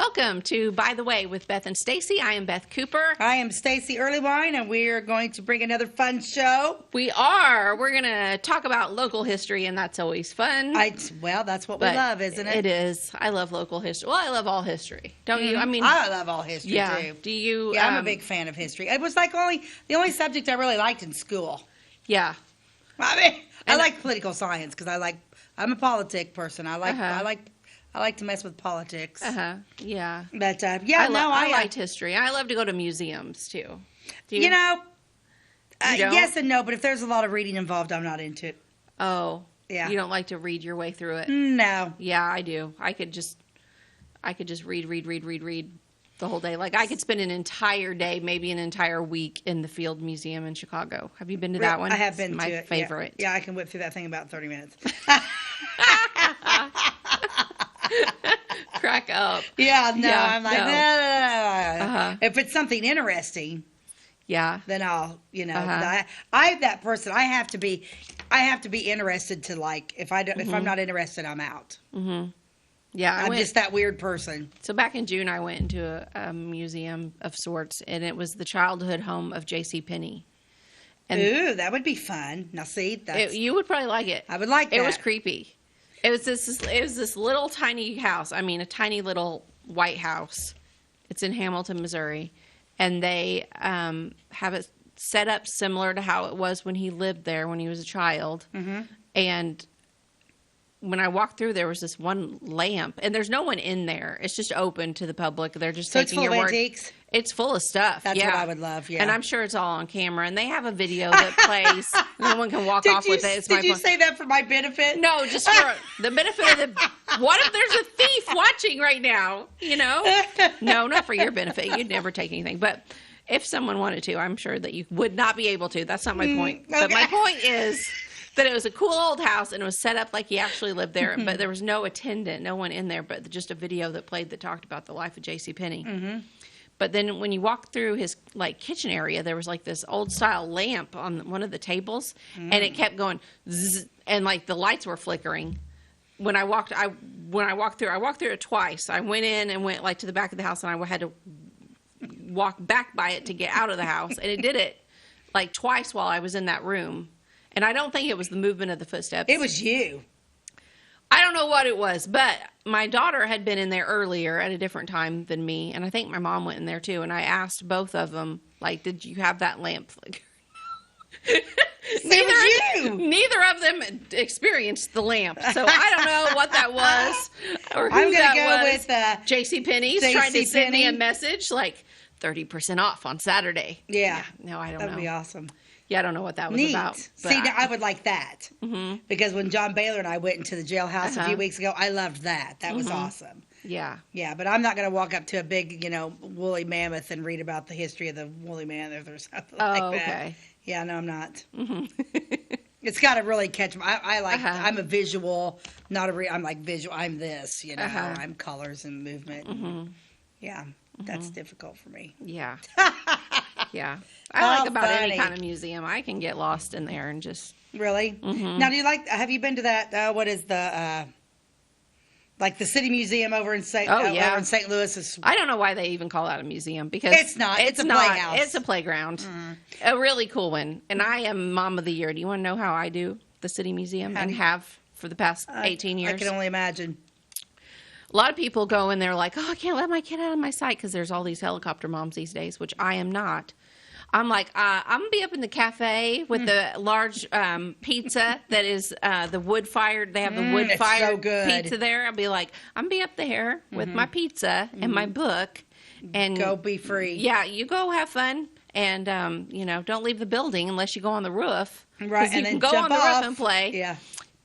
Welcome to By the Way with Beth and Stacey. I am Beth Cooper. I am Stacey Earlywine, and we are going to bring another fun show. We are. We're going to talk about local history, and that's always fun. Well, that's what we love, isn't it? It is. I love local history. Well, I love all history. Don't you? I mean, I love all history, too. Do you? Yeah, I'm a big fan of history. It was like the only subject I really liked in school. Yeah. I mean, I like political science because I'm a politic person. I like to mess with politics. Yeah. But I liked history. I love to go to museums too. Do you? Yes and no. But if there's a lot of reading involved, I'm not into it. Oh. Yeah. You don't like to read your way through it? No. Yeah, I do. I could just read the whole day. Like I could spend an entire day, maybe an entire week in the Field Museum in Chicago. Have you been to that one? I have been to it. My favorite. Yeah, I can whip through that thing in about 30 minutes. Crack up. Yeah, no, I'm like, no. If it's something interesting, then I'll, I'm that person. I have to be interested to like. If I'm not interested, I'm out. Mm-hmm. Yeah, I'm just that weird person. So back in June, I went into a museum of sorts, and it was the childhood home of J.C. Penney. Ooh, that would be fun. Now, see, you would probably like it. I would like that. It was creepy. It was this little tiny house. I mean, a tiny little white house. It's in Hamilton, Missouri, and they have it set up similar to how it was when he lived there when he was a child. Mm-hmm. And when I walked through, there was this one lamp, and there's no one in there. It's just open to the public. They're just taking your word. So it's full of antiques? It's full of stuff. That's what I would love, yeah. And I'm sure it's all on camera, and they have a video that plays. No one can walk off with it. Did you say that for my benefit? No, just for the benefit of the... What if there's a thief watching right now, No, not for your benefit. You'd never take anything. But if someone wanted to, I'm sure that you would not be able to. That's not my point. Okay. But my point is... that it was a cool old house, and it was set up like he actually lived there, but there was no attendant, no one in there, but just a video that played that talked about the life of J.C. Penney. Mm-hmm. But then when you walk through his kitchen area, there was this old style lamp on one of the tables, and it kept going zzz, and the lights were flickering. When I walked through it twice. I went in and went to the back of the house, and I had to walk back by it to get out of the house, and it did it twice while I was in that room. And I don't think it was the movement of the footsteps. It was you. I don't know what it was, but my daughter had been in there earlier at a different time than me, and I think my mom went in there too, and I asked both of them, did you have that lamp flicker? Neither of them experienced the lamp, so I don't know what that was or who that was. I'm going to go with J.C. Penney's trying to send me a message 30% off on Saturday. Yeah. No, I don't know. That would be awesome. Yeah, I don't know what that was about. See, now I would like that. Mm-hmm. Because when John Baylor and I went into the jailhouse a few weeks ago, I loved that. That was awesome. Yeah. Yeah, but I'm not going to walk up to a big, woolly mammoth and read about the history of the woolly mammoth or something like that. Okay. Yeah, no, I'm not. Mm-hmm. It's got to really catch me. I'm a visual, not a I'm visual. I'm this, I'm colors and movement. Mm-hmm. Yeah, that's difficult for me. Yeah. Yeah. I like about any kind of museum. I can get lost in there and just... Really? Mm-hmm. Now, have you been to that, what is the City Museum over in St. Over in St. Louis? I don't know why they even call that a museum, because... It's not. It's a playhouse. It's a playground. Mm. A really cool one. And I am Mom of the Year. Do you want to know how I do the City Museum and have for the past 18 years? I can only imagine. A lot of people go in there I can't let my kid out of my sight because there's all these helicopter moms these days, which I am not. I'm I'm going to be up in the cafe with the large pizza that is the wood-fired. They have the wood-fired pizza there. I'll be I'm going to be up there with my pizza and my book. And go be free. Yeah, you go have fun. And, don't leave the building unless you go on the roof. Right, you can go on the roof and play. Yeah.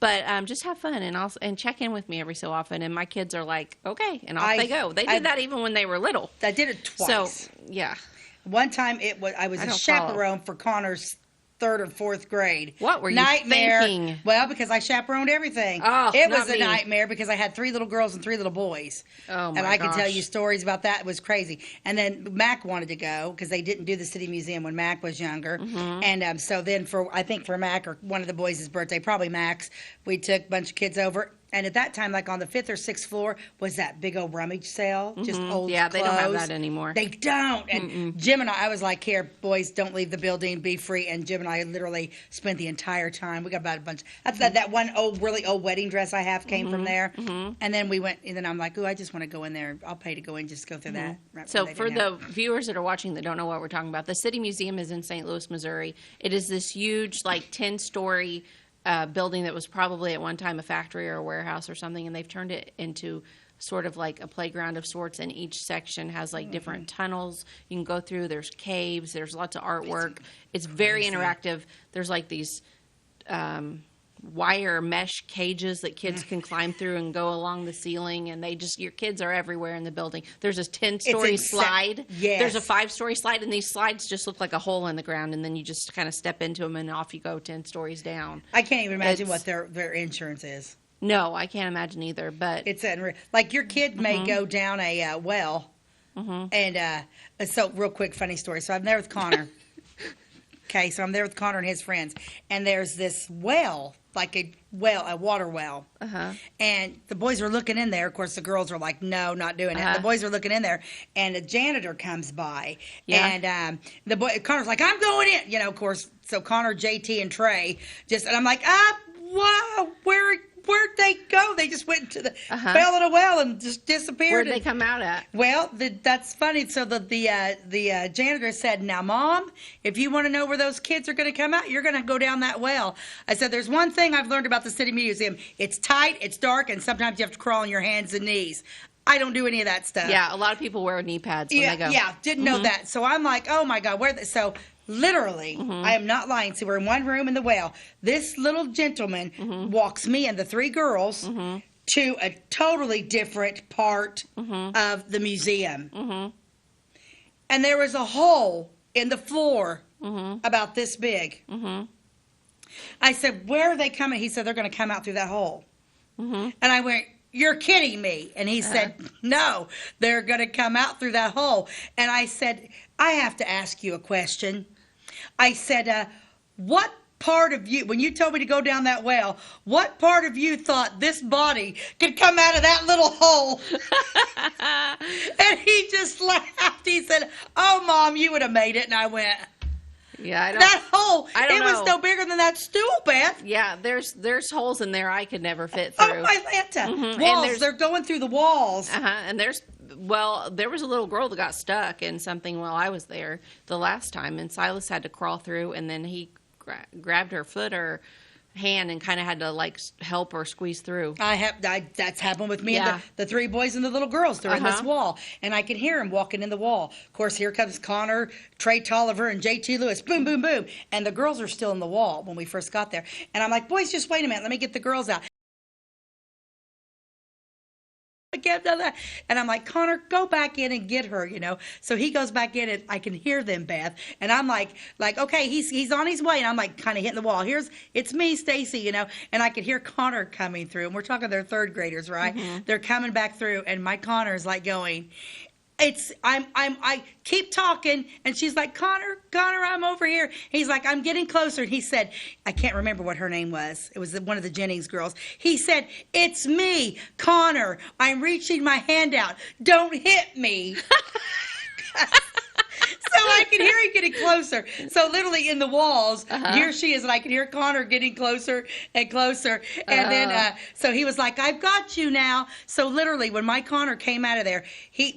But just have fun and check in with me every so often. And my kids are okay, and off they go. They did that even when they were little. I did it twice. So, yeah. One time I was a chaperone for Connor's 3rd or 4th grade. What were you thinking? Well, because I chaperoned everything. Oh, it was a nightmare because I had 3 little girls and 3 little boys. Oh, my And I gosh. could tell you stories about that. It was crazy. And then Mac wanted to go because they didn't do the City Museum when Mac was younger. Mm-hmm. And so then for Mac or one of the boys' birthday, probably Mac's, we took a bunch of kids over. And at that time, like on the 5th or 6th floor, was that big old rummage sale, just old Yeah, clothes. they don't have that anymore. They don't. And Jim and I was like, here, boys, don't leave the building, be free. And Jim and I literally spent the entire time. We got about a bunch. That one really old wedding dress I have came from there. And then we went, and then I'm like, I just want to go in there. I'll pay to go in, just go through that. Right, so for the viewers that are watching that don't know what we're talking about, the City Museum is in St. Louis, Missouri. It is this huge, like 10-story building that was probably at one time a factory or a warehouse or something, and they've turned it into sort of like a playground of sorts, and each section has like different tunnels you can go through. There's caves, there's lots of artwork. It's very interactive. There's like these wire mesh cages that kids can climb through and go along the ceiling, and your kids are everywhere in the building. There's a 10-story slide. Yes. There's a 5-story slide, and these slides just look like a hole in the ground, and then you just kind of step into them and off you go 10 stories down. I can't even imagine what their insurance is. No, I can't imagine either, but it's unreal. Like your kid may go down a well, and so real quick funny story. So I'm there with Connor. Okay, so I'm there with Connor and his friends, and there's this well, like a water well. And the boys are looking in there. Of course, the girls are like, no, not doing it. The boys are looking in there, and a janitor comes by. And the boy, Connor's like, I'm going in. Of course, so Connor, JT, and Trey and I'm like, wow, where'd they go? They just went to the fell in a well and just disappeared. Where'd they come out at? Well, that's funny. So the janitor said, now, Mom, if you want to know where those kids are going to come out, you're going to go down that well. I said, there's one thing I've learned about the City Museum. It's tight, it's dark, and sometimes you have to crawl on your hands and knees. I don't do any of that stuff. Yeah, a lot of people wear knee pads when they go. Yeah, didn't know that. So I'm like, oh, my God, so literally, I am not lying. So we're in one room in the well. This little gentleman walks me and the 3 girls to a totally different part of the museum. And there was a hole in the floor about this big. I said, where are they coming? He said, they're going to come out through that hole. And I went, you're kidding me. And he said, no, they're going to come out through that hole. And I said, I have to ask you a question. I said, what part of you, when you told me to go down that well, what part of you thought this body could come out of that little hole? And he just laughed. He said, oh, Mom, you would have made it. And I went, yeah, that hole, it was no bigger than that stool, Beth. Yeah, there's holes in there I could never fit through. Oh, my Lanta. Walls, they're going through the walls. And there was a little girl that got stuck in something while I was there the last time, and Silas had to crawl through, and then he grabbed her foot or hand and kind of had to like help her squeeze through. That's happened with me and the 3 boys and the little girls. They're in this wall, and I can hear them walking in the wall. Of course, here comes Connor, Trey Tolliver, and JT Lewis. Boom, boom, boom. And the girls are still in the wall when we first got there. And I'm like, boys, just wait a minute. Let me get the girls out. And I'm like, Connor, go back in and get her, So he goes back in, and I can hear them, Beth. And I'm like, okay, he's on his way. And I'm like, kind of hitting the wall. It's me, Stacey, And I could hear Connor coming through. And we're talking they're 3rd graders, right? They're coming back through, and my Connor's like going, I keep talking, and she's like, Connor, I'm over here. He's like, I'm getting closer. And he said, I can't remember what her name was. It was one of the Jennings girls. He said, it's me, Connor. I'm reaching my hand out. Don't hit me. So I can hear him getting closer. So literally in the walls, here she is, and I can hear Connor getting closer and closer. And then, so he was like, I've got you now. So literally, when my Connor came out of there,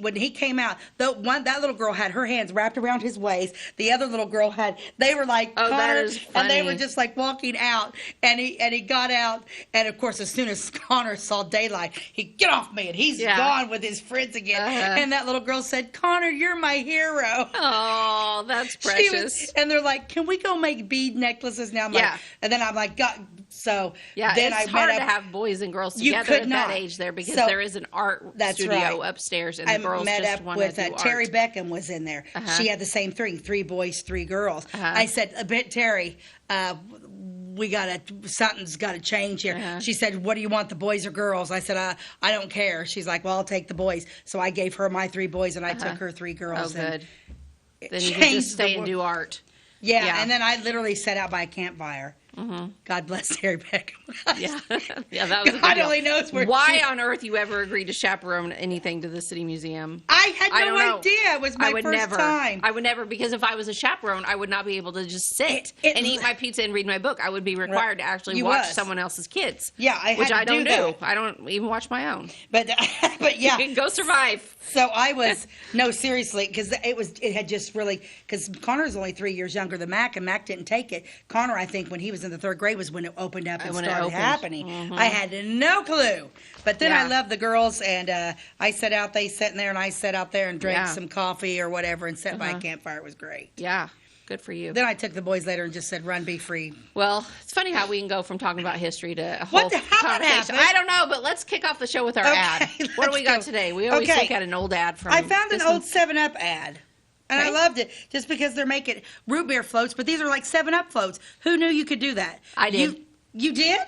when he came out, that little girl had her hands wrapped around his waist. The other little girl they were like, Connor, and they were just like walking out. And he got out. And of course, as soon as Connor saw daylight, he get off me, and he's gone with his friends again. And that little girl said, Connor, you're my hero. Oh, that's precious. And they're like, can we go make bead necklaces now? I'm like, and then I'm like, God. So then it's hard to have boys and girls together at that age there, because there is an art studio upstairs, and the girls just want to do art. Terry Beckham was in there. She had the same thing, 3 boys, 3 girls. I said, Terry, something's got to change here. She said, what do you want, the boys or girls? I said, I don't care. She's like, well, I'll take the boys. So I gave her my 3 boys, and I took her 3 girls. Oh, good. Then you can just stay and do art. Yeah, and then I literally sat out by a campfire God bless Harry Beckham. Yeah, that was God only knows why on earth you ever agreed to chaperone anything to the City Museum. I had no idea. It was my first time. I would never, because if I was a chaperone, I would not be able to just sit and eat my pizza and read my book. I would be required to actually watch someone else's kids. Yeah, which I don't do. I don't even watch my own. But yeah, go survive. So I was seriously, because it had just really, because Connor's only 3 years younger than Mac, and Mac didn't take it. Connor, I think, when he was in the 3rd grade was when it opened up and started happening. I had no clue. But then I loved the girls, and I sat out, they sat in there, and I sat out there and drank some coffee or whatever and sat by a campfire. It was great. Yeah. Good for you. Then I took the boys later and just said, run, be free. Well, it's funny how we can go from talking about history to a whole conversation. I don't know, but let's kick off the show with our ad. What do we got today? We always look at an old ad from... I found an old 7-Up ad. And I loved it just because they're making root beer floats, but these are like 7-Up floats. Who knew you could do that? I did. You did?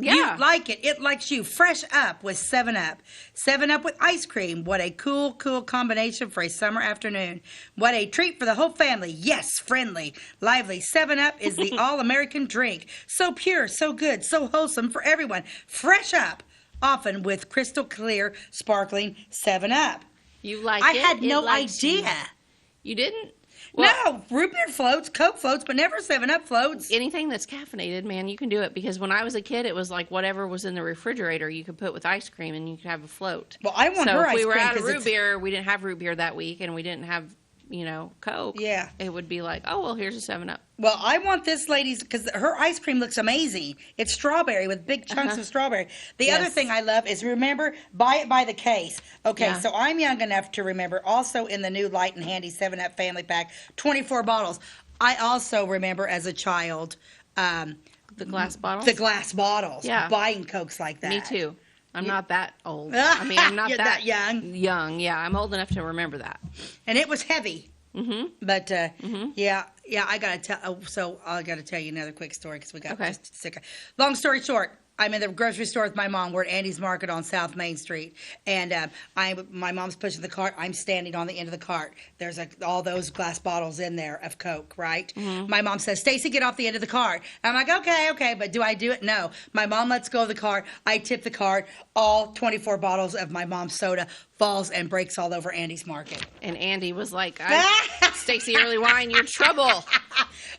Yeah. You like it. It likes you. Fresh up with 7-Up. 7-Up with ice cream. What a cool combination for a summer afternoon. What a treat for the whole family. Yes, friendly, lively. 7-Up is the all-American drink. So pure, so good, so wholesome for everyone. Fresh up, often with crystal clear, sparkling 7-Up. You like it? I had no idea. You didn't? Well, no, root beer floats, Coke floats, but never 7-Up floats. Anything that's caffeinated, man, you can do it. Because when I was a kid, it was like whatever was in the refrigerator you could put with ice cream and you could have a float. Well, I want her ice cream. So if we were out of root beer, we didn't have root beer that week, and we didn't have, Coke. Yeah. It would be like, oh, well, here's a 7-Up. Well, I want this lady's, because her ice cream looks amazing. It's strawberry with big chunks of strawberry. The other thing I love is, remember, buy it by the case. Okay, so I'm young enough to remember, also in the new Light and Handy 7-Up family pack, 24 bottles. I also remember as a child... the glass bottles? The glass bottles. Yeah. Buying Cokes like that. Me too. I'm not that old. I mean, I'm not that young. Young, yeah. I'm old enough to remember that. And it was heavy. But yeah, I gotta tell. So I gotta tell you another quick story because we got just sick. Long story short, I'm in the grocery store with my mom. We're at Andy's Market on South Main Street, and my mom's pushing the cart. I'm standing on the end of the cart. There's all those glass bottles in there of Coke, right? My mom says, "Stacey, get off the end of the cart." I'm like, okay, but do I do it? No. My mom lets go of the cart. I tip the cart. All 24 bottles of my mom's soda falls and breaks all over Andy's Market. And Andy was like, "Stacey, early wine, you're trouble."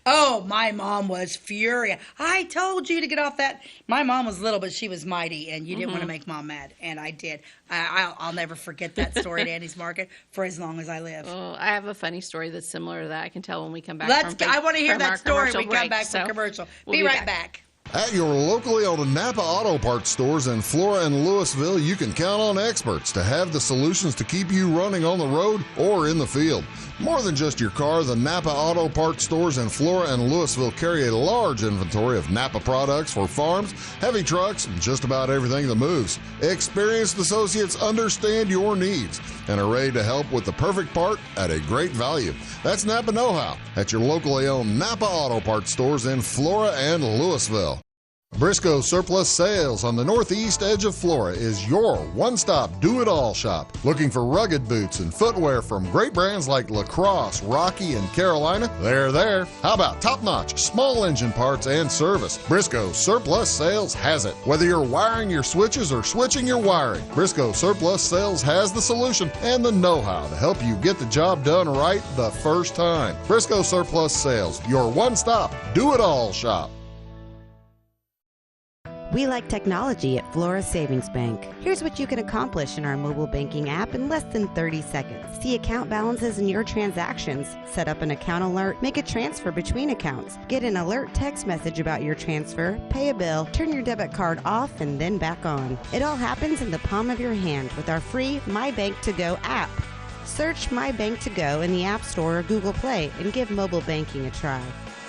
Oh, my mom was furious. I told you to get off that. My mom was little, but she was mighty, and you didn't want to make mom mad, and I did. I'll never forget that story at Andy's Market for as long as I live. Oh, I have a funny story that's similar to that. I can tell when we come back. I want to hear that story when we come back from commercial. We'll be right back. At your locally owned Napa Auto Parts stores in Flora and Louisville, you can count on experts to have the solutions to keep you running on the road or in the field. More than just your car, the Napa Auto Parts stores in Flora and Louisville carry a large inventory of Napa products for farms, heavy trucks, and just about everything that moves. Experienced associates understand your needs and are ready to help with the perfect part at a great value. That's Napa Know-How at your locally owned Napa Auto Parts stores in Flora and Louisville. Briscoe Surplus Sales on the northeast edge of Flora is your one-stop do-it-all shop. Looking for rugged boots and footwear from great brands like Lacrosse, Rocky, and Carolina? They're there. How about top-notch small engine parts and service? Briscoe Surplus Sales has it. Whether you're wiring your switches or switching your wiring, Briscoe Surplus Sales has the solution and the know-how to help you get the job done right the first time. Briscoe Surplus Sales, your one-stop do-it-all shop. We like technology at Flora Savings Bank. Here's what you can accomplish in our mobile banking app in less than 30 seconds. See account balances in your transactions, set up an account alert, make a transfer between accounts, get an alert text message about your transfer, pay a bill, turn your debit card off and then back on. It all happens in the palm of your hand with our free My Bank to Go app. Search My Bank to Go in the App Store or Google Play and give mobile banking a try.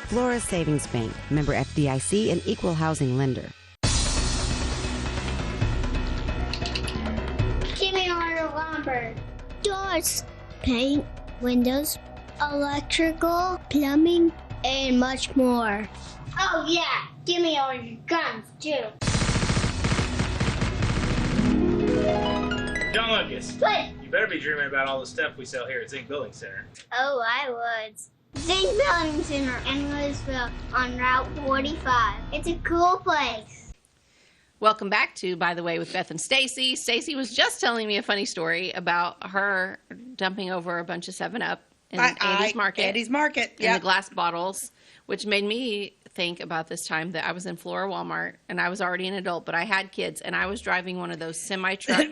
Flora Savings Bank, member FDIC and equal housing lender. Doors, paint, windows, electrical, plumbing, and much more. Oh yeah, give me all your guns too. John Lucas. What? You better be dreaming about all the stuff we sell here at Zink Building Center. Oh, I would. St. Building Center in Louisville on Route 45. It's a cool place. Welcome back to By the Way with Beth and Stacey. Stacey was just telling me a funny story about her dumping over a bunch of 7-Up in Andy's Market. Andy's Market, in the glass bottles, which made me think about this time that I was in Flora Walmart, and I was already an adult, but I had kids, and I was driving one of those semi-truck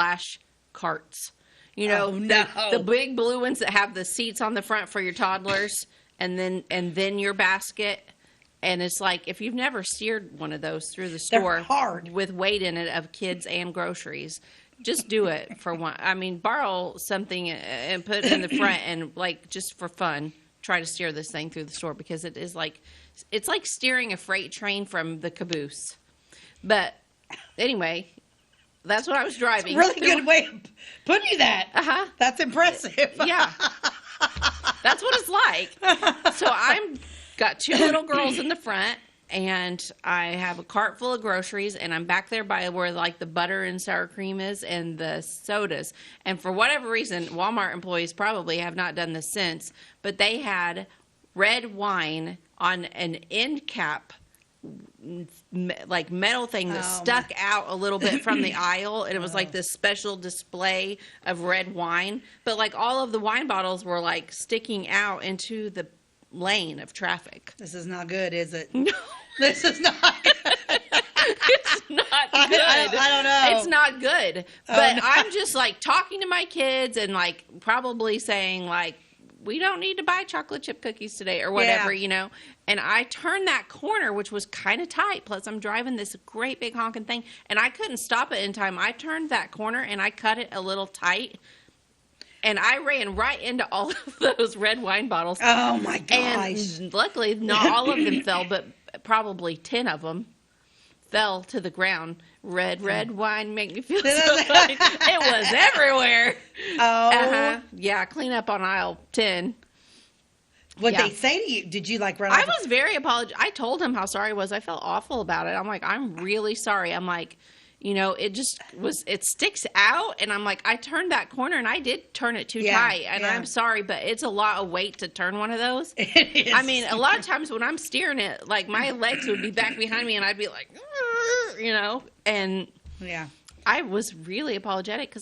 / carts. You know, the big blue ones that have the seats on the front for your toddlers, and then your basket. And it's like, if you've never steered one of those through the store with weight in it of kids and groceries, just do it for one. I mean, borrow something and put it in the front and, like, just for fun, try to steer this thing through the store, because it is like, it's like steering a freight train from the caboose. But anyway, that's what I was driving. Really good way of putting that. Uh-huh. That's impressive. Yeah. That's what it's like. So I'm got 2 little girls in the front, and I have a cart full of groceries, and I'm back there by where, like, the butter and sour cream is and the sodas. And for whatever reason, Walmart employees probably have not done this since, but they had red wine on an end cap, like, metal thing that stuck out a little bit from the aisle, and it was like this special display of red wine. But, like, all of the wine bottles were, like, sticking out into the lane of traffic. This is not good, is it? No. This is not good. It's not good. I don't know. It's not good. But I'm just, like, talking to my kids and, like, probably saying, like, we don't need to buy chocolate chip cookies today or whatever, you know. And I turned that corner, which was kind of tight. Plus, I'm driving this great big honking thing, and I couldn't stop it in time. I turned that corner, and I cut it a little tight. And I ran right into all of those red wine bottles. Oh, my gosh. And luckily, not all of them fell, but probably 10 of them fell to the ground. Red wine make me feel so good. It was everywhere. Oh. Yeah, clean up on aisle 10. What'd they say to you? Did you, like, run I was very apologetic. I told him how sorry I was. I felt awful about it. I'm like, I'm really sorry. I'm like, you know, it sticks out, and I'm like, I turned that corner, and I did turn it too tight, and I'm sorry, but it's a lot of weight to turn one of those. It is. I mean, a lot of times when I'm steering it, like, my legs would be back behind me, and I'd be like, you know, and I was really apologetic, because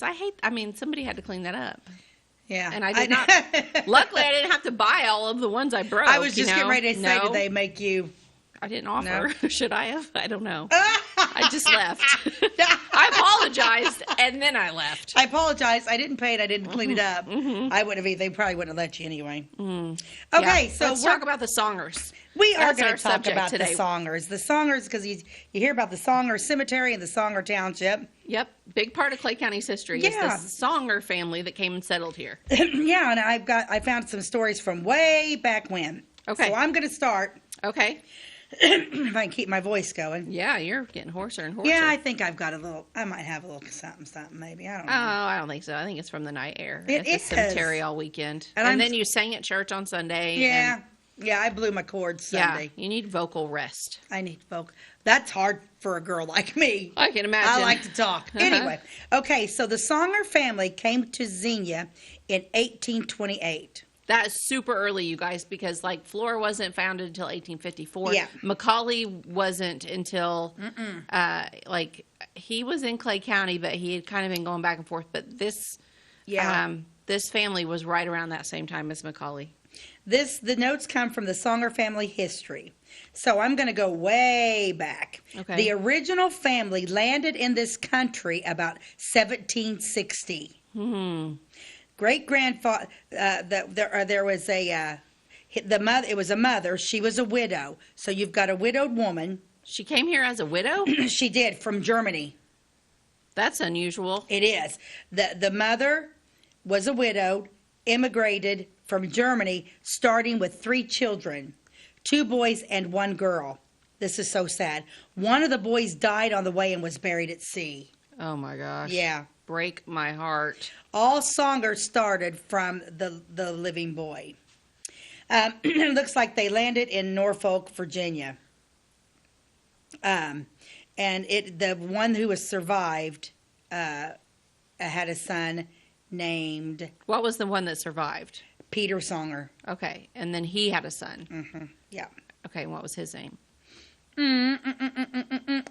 somebody had to clean that up. Yeah. And I did not. Luckily, I didn't have to buy all of the ones I broke. I was just getting ready to say, did they make you... I didn't offer. No. Should I have? I don't know. I just left. I apologized, and then I left. I apologized. I didn't pay it. I didn't clean it up. I would have. They probably wouldn't have let you anyway. Okay, so let's talk about the songers. We are going to talk about today. The songers. The songers, because you hear about the Songer Cemetery and the Songer Township. Yep, big part of Clay County's history is the Songer family that came and settled here. Yeah, and I found some stories from way back when. Okay, so I'm going to start. Okay. If I can keep my voice going. Yeah, you're getting hoarser and hoarser. Yeah, I think I might have a little something maybe. I don't know. Oh, I don't think so. I think it's from the night air. It is. At the cemetery all weekend. And then you sang at church on Sunday. Yeah. Yeah, I blew my cords Sunday. Yeah, you need vocal rest. I need vocal. That's hard for a girl like me. I can imagine. I like to talk. Anyway, okay, so the Songer family came to Xenia in 1828. That is super early, you guys, because, like, Flora wasn't founded until 1854. Yeah. Macaulay wasn't until, he was in Clay County, but he had kind of been going back and forth. But this family was right around that same time as Macaulay. The notes come from the Songer family history. So I'm going to go way back. Okay. The original family landed in this country about 1760. Great-grandfather, there was it was a mother. She was a widow. So you've got a widowed woman. She came here as a widow? She did, from Germany. That's unusual. It is. The mother was a widow, immigrated from Germany, starting with 3 children, 2 boys and 1 girl. This is so sad. One of the boys died on the way and was buried at sea. Oh, my gosh. Yeah. Break my heart. All Songers started from the living boy. It looks like they landed in Norfolk, Virginia. And the one who has survived had a son named... What was the one that survived? Peter Songer. Okay, and then he had a son. Mm-hmm. Yeah. Okay, and what was his name?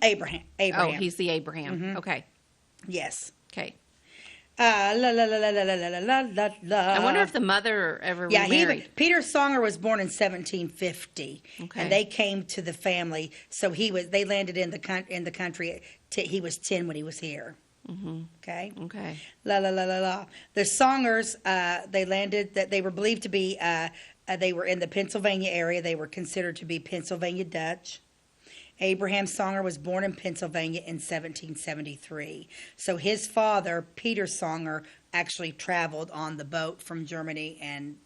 Abraham. Oh, he's the Abraham. Mm-hmm. Okay. Yes. Okay. La la la la la la la la la. I wonder if the mother ever remarried. Peter Songer was born in 1750, and they came to the family. So they landed in the country. He was 10 when he was here. Mm-hmm. Okay. Okay. La la la la la. The Songers, they landed. That they were believed to be. They were in the Pennsylvania area. They were considered to be Pennsylvania Dutch. Abraham Songer was born in Pennsylvania in 1773. So his father, Peter Songer, actually traveled on the boat from Germany and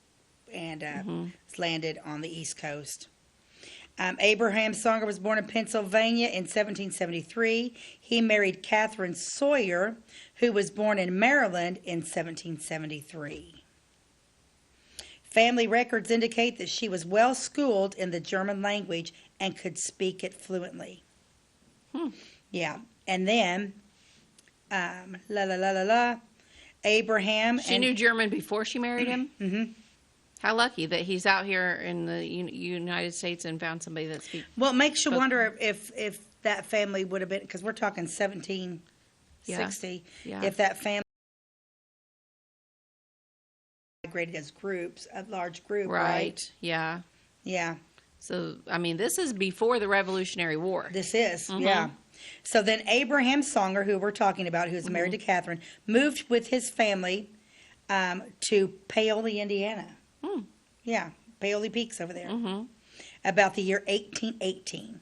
landed on the East Coast. Abraham Songer was born in Pennsylvania in 1773. He married Catherine Sawyer, who was born in Maryland in 1773. Family records indicate that she was well schooled in the German language and could speak it fluently. Yeah. And then, Abraham. She knew German before she married him? Mm-hmm. How lucky that he's out here in the United States and found somebody that speaks. Well, it makes you wonder if that family would have been, because we're talking 1760, if that family migrated as groups, a large group, right? Yeah. Yeah. So, I mean, this is before the Revolutionary War. This is, yeah. So then Abraham Songer, who we're talking about, who's married to Catherine, moved with his family to Paoli, Indiana. Yeah, Paoli Peaks over there. About the year 1818.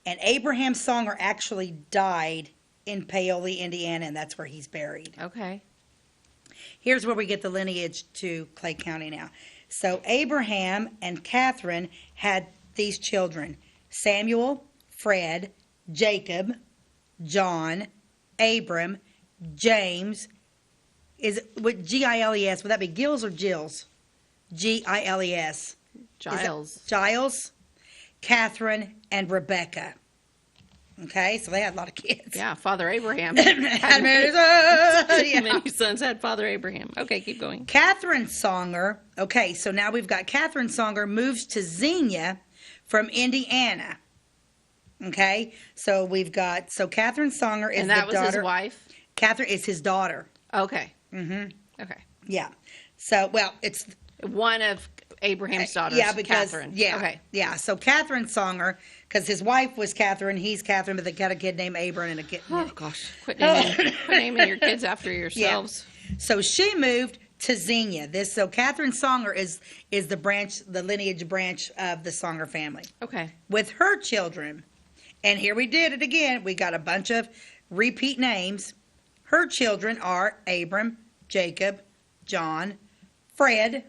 And Abraham Songer actually died in Paoli, Indiana, and that's where he's buried. Okay. Here's where we get the lineage to Clay County now. So Abraham and Catherine had these children: Samuel, Fred, Jacob, John, Abram, James. Is it with Giles? Would that be Gills or Gills? Giles. Giles, Catherine, and Rebecca. Okay, so they had a lot of kids. Yeah, Father Abraham had many sons had Father Abraham. Okay, keep going. Catherine Songer. Okay, so now we've got Catherine Songer moves to Xenia from Indiana. Okay, so we've got Catherine Songer is and that the daughter. Was his wife. Catherine is his daughter. Okay. Okay. Yeah. So it's one of Abraham's daughters. Yeah, because Catherine. Okay. Yeah. So Catherine Songer, because his wife was Catherine, he's Catherine, but they got a kid named Abram and a kid. Oh gosh, quit naming your kids after yourselves. Yeah. So she moved to Xenia. Catherine Songer is the lineage branch of the Songer family. Okay. With her children, and here we did it again. We got a bunch of repeat names. Her children are Abram, Jacob, John, Fred,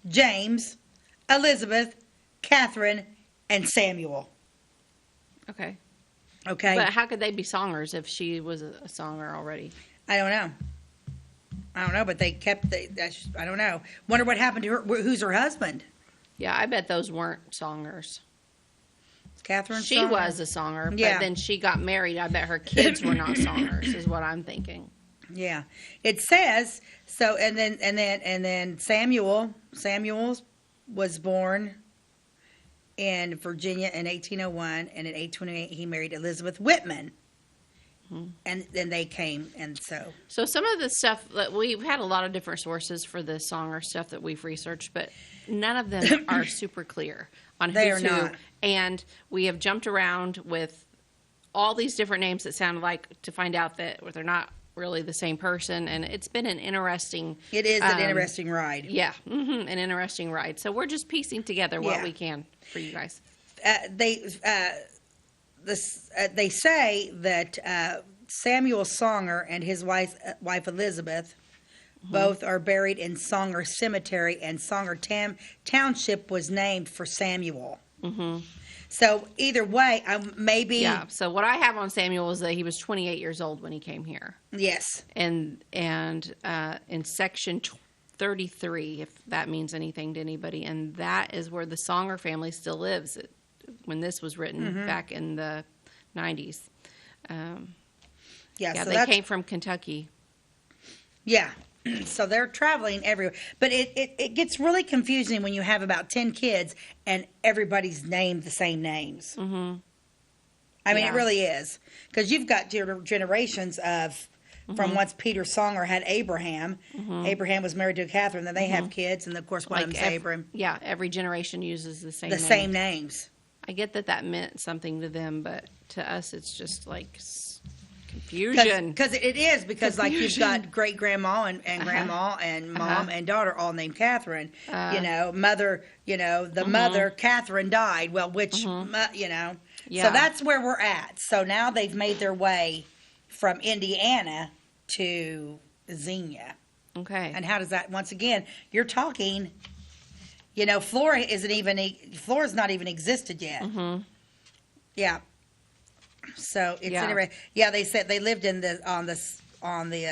James, Elizabeth, Catherine, and Samuel. Okay. Okay. But how could they be songers if she was a songer already? I don't know, but they kept I don't know. Wonder what happened to her. Who's her husband? Yeah, I bet those weren't songers. Catherine She Songer? was a songer, but Yeah. then she got married. I bet her kids were not songers, is what I'm thinking. Yeah. It says so, and then Samuel was born in Virginia in 1801, and in 1828 he married Elizabeth Whitman. And then they came, and so some of the stuff that we've had a lot of different sources for the songer stuff that we've researched, but none of them are super clear on who's who. Not. And we have jumped around with all these different names that sound like to find out that they're not really the same person. And it's been an interesting. It is an interesting ride. Yeah, an interesting ride. So we're just piecing together what we can for you guys. They say that Samuel Songer and his wife Elizabeth both are buried in Songer Cemetery, and Songer Township was named for Samuel. So either way, maybe. Yeah. So what I have on Samuel is that he was 28 years old when he came here. Yes. And in section 33, if that means anything to anybody, and that is where the Songer family still lives. When this was written back in the 90s. So they came from Kentucky. Yeah. So they're traveling everywhere. But it gets really confusing when you have about 10 kids and everybody's named the same names. Mm-hmm. I mean, it really is. Because you've got generations of, from once Peter Songer had Abraham. Abraham was married to Catherine. Then they have kids. And, of course, one of them's Abraham. Yeah, every generation uses the same names. Same names. I get that meant something to them, but to us it's just like confusion. Because it is, because like you've got great grandma and grandma and mom and daughter all named Catherine. Mother, the mother, Catherine died. Well, which, Yeah. So that's where we're at. So now they've made their way from Indiana to Xenia. Okay. And how does that, once again, you're talking, Flora's not even existed yet. Mm-hmm. Yeah. So it's interesting. Yeah, they said they lived on the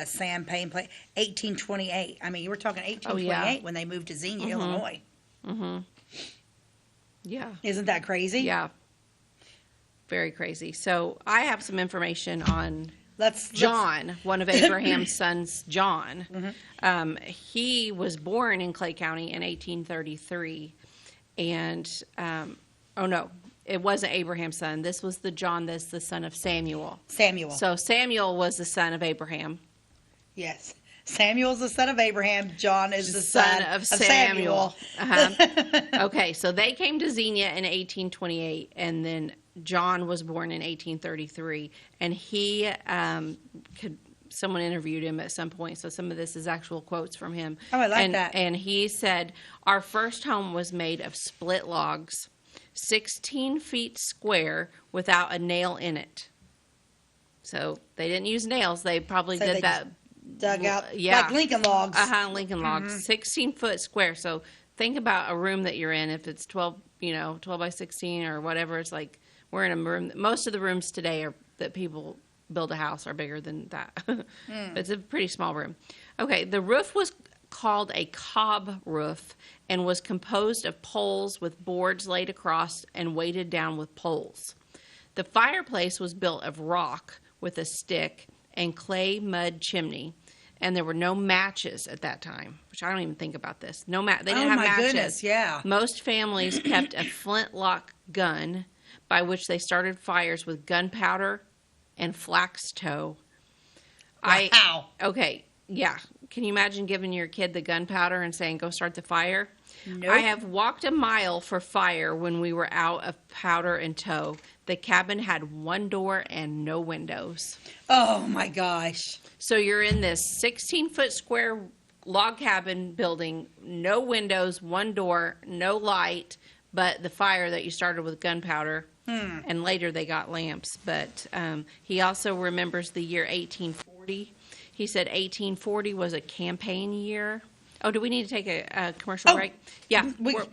Sam Payne place, 1828. I mean, you were talking 1828 when they moved to Xenia, Illinois. Mm-hmm. Yeah. Isn't that crazy? Yeah. Very crazy. So I have some information on John, one of Abraham's sons, John. He was born in Clay County in 1833. And, it wasn't Abraham's son. This was the John that's the son of Samuel. So Samuel was the son of Abraham. Yes. Samuel's the son of Abraham. John is the son of Samuel. Okay, so they came to Xenia in 1828, and then John was born in 1833. And he someone interviewed him at some point, so some of this is actual quotes from him. Oh, I like that. And he said, "Our first home was made of split logs, 16 feet square without a nail in it." So they didn't use nails. They probably did that. Dug out, like Lincoln logs. Lincoln logs, 16 foot square. So think about a room that you're in. If it's 12 by 16 or whatever, it's like we're in a room. Most of the rooms today that people build a house are bigger than that. It's a pretty small room. Okay, the roof was called a cob roof and was composed of poles with boards laid across and weighted down with poles. The fireplace was built of rock with a stick and clay mud chimney, and there were no matches at that time, which I don't even think about this. They didn't have matches. Goodness, yeah. Most families kept a flintlock gun by which they started fires with gunpowder and flax tow. Wow. Okay, yeah. Can you imagine giving your kid the gunpowder and saying, "Go start the fire"? Nope. I have walked a mile for fire when we were out of powder and tow. The cabin had one door and no windows. Oh, my gosh. So you're in this 16-foot square log cabin building, no windows, one door, no light, but the fire that you started with gunpowder. And later they got lamps. But he also remembers the year 1840. He said 1840 was a campaign year. Oh, do we need to take a commercial break? Yeah. We'll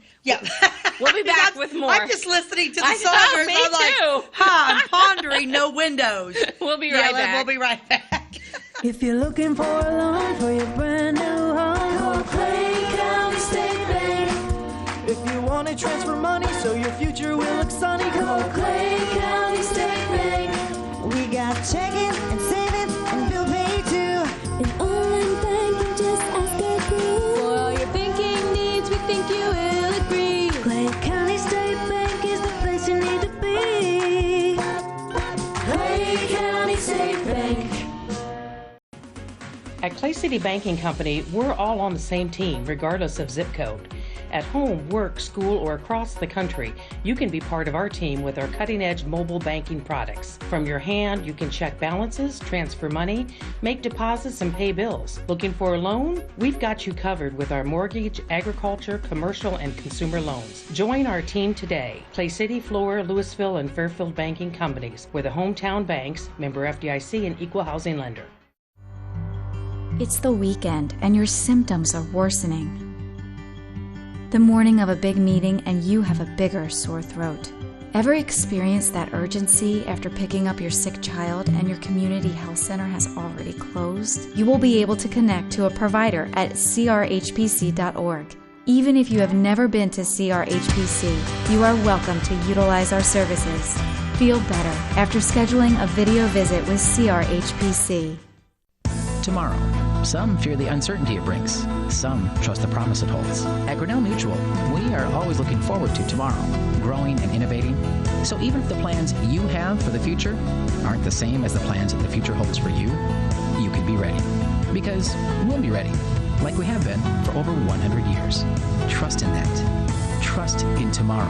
be back with more. I'm just listening to the song. Me too. I'm pondering no windows. We'll be right back. We'll be right back. If you're looking for a loan for your brand new home, call Clay County State Bank. If you want to transfer money so your future will look sunny, call Clay County State Bank. We got checking and savings and bill pay too. An online banking, just ask our crew. For all your banking needs, we think you will agree. Clay County State Bank is the place you need to be. Clay County State Bank. At Clay City Banking Company, we're all on the same team, regardless of zip code. At home, work, school, or across the country, you can be part of our team with our cutting-edge mobile banking products. From your hand, you can check balances, transfer money, make deposits, and pay bills. Looking for a loan? We've got you covered with our mortgage, agriculture, commercial, and consumer loans. Join our team today. Clay City, Flora, Louisville, and Fairfield Banking Companies. We're the hometown banks, member FDIC, and equal housing lender. It's the weekend and your symptoms are worsening. The morning of a big meeting and you have a bigger sore throat. Ever experienced that urgency after picking up your sick child and your community health center has already closed? You will be able to connect to a provider at crhpc.org. Even if you have never been to CRHPC, you are welcome to utilize our services. Feel better after scheduling a video visit with CRHPC. Tomorrow, Some fear the uncertainty it brings. Some trust the promise it holds. At Grinnell Mutual, we are always looking forward to tomorrow, growing and innovating. So even if the plans you have for the future aren't the same as the plans that the future holds for you, you can be ready. Because we'll be ready, like we have been for over 100 years. Trust in that. Trust in tomorrow.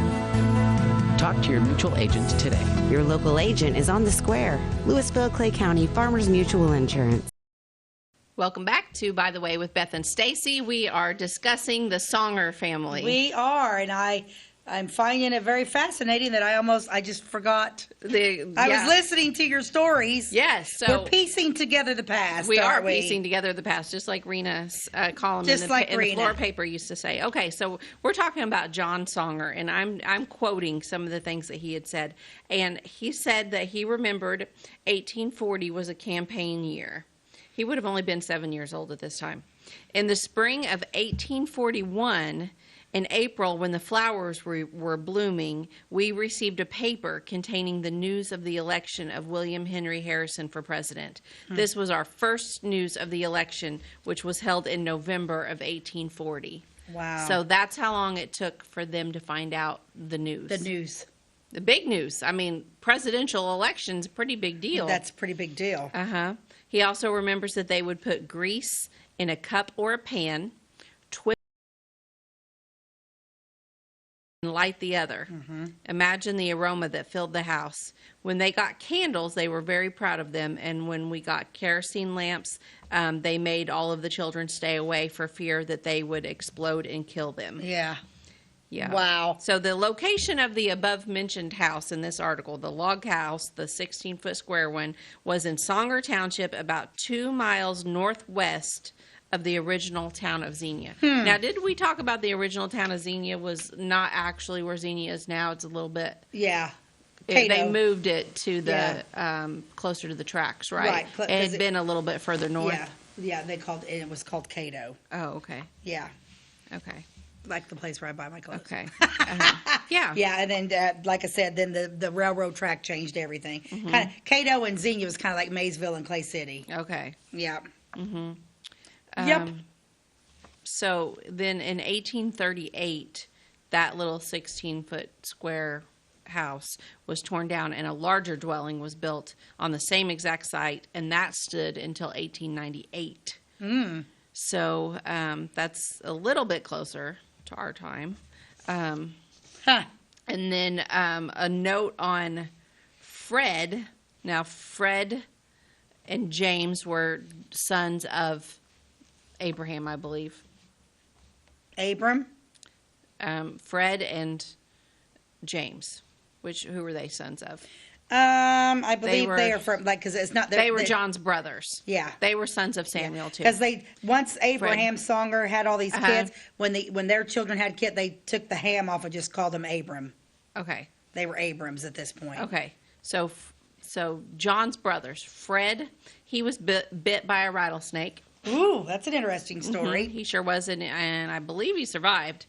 Talk to your mutual agent today. Your local agent is on the square. Louisville, Clay County Farmers Mutual Insurance. Welcome back to By the Way with Beth and Stacey. We are discussing the Songer family. We are, and I'm finding it very fascinating that I just forgot. I was listening to your stories. Yes. So we're piecing together the past. We are piecing together the past, just like Rena's column in the floor paper used to say. Okay, so we're talking about John Songer, and I'm quoting some of the things that he had said. And he said that he remembered 1840 was a campaign year. He would have only been 7 years old at this time. In the spring of 1841, in April, when the flowers were blooming, we received a paper containing the news of the election of William Henry Harrison for president. This was our first news of the election, which was held in November of 1840. Wow. So that's how long it took for them to find out the news. The news. The big news. I mean, presidential election's a pretty big deal. That's a pretty big deal. Uh-huh. He also remembers that they would put grease in a cup or a pan, twist and light the other. Imagine the aroma that filled the house. When they got candles, they were very proud of them. And when we got kerosene lamps, they made all of the children stay away for fear that they would explode and kill them. Yeah. Yeah. Wow. So the location of the above-mentioned house in this article, the log house, the 16-foot square one, was in Songer Township, about 2 miles northwest of the original town of Xenia. Now, did we talk about the original town of Xenia was not actually where Xenia is now? It's a little bit... Yeah. They moved it to the closer to the tracks, right? Right. It had been a little bit further north. Yeah. It was called Cato. Oh, okay. Yeah. Okay. Like the place where I buy my clothes. Okay. Yeah. Yeah, and then, like I said, then the railroad track changed everything. Kind of Cato and Xenia was kind of like Maysville and Clay City. Okay. Yeah. Yep. So then in 1838, that little 16-foot square house was torn down and a larger dwelling was built on the same exact site, and that stood until 1898. So that's a little bit closer to our time. And then a note on Fred. Now, Fred and James were sons of Abraham, I believe. Abram? Fred and James. Who were they sons of? I believe they are from, like, because it's not... They were John's brothers. Yeah. They were sons of Samuel, too. Because once Abraham Songer had all these kids, when their children had kids, they took the ham off and just called them Abram. Okay. They were Abrams at this point. Okay. So John's brothers, Fred, he was bit by a rattlesnake. Ooh, that's an interesting story. He sure was, and I believe he survived.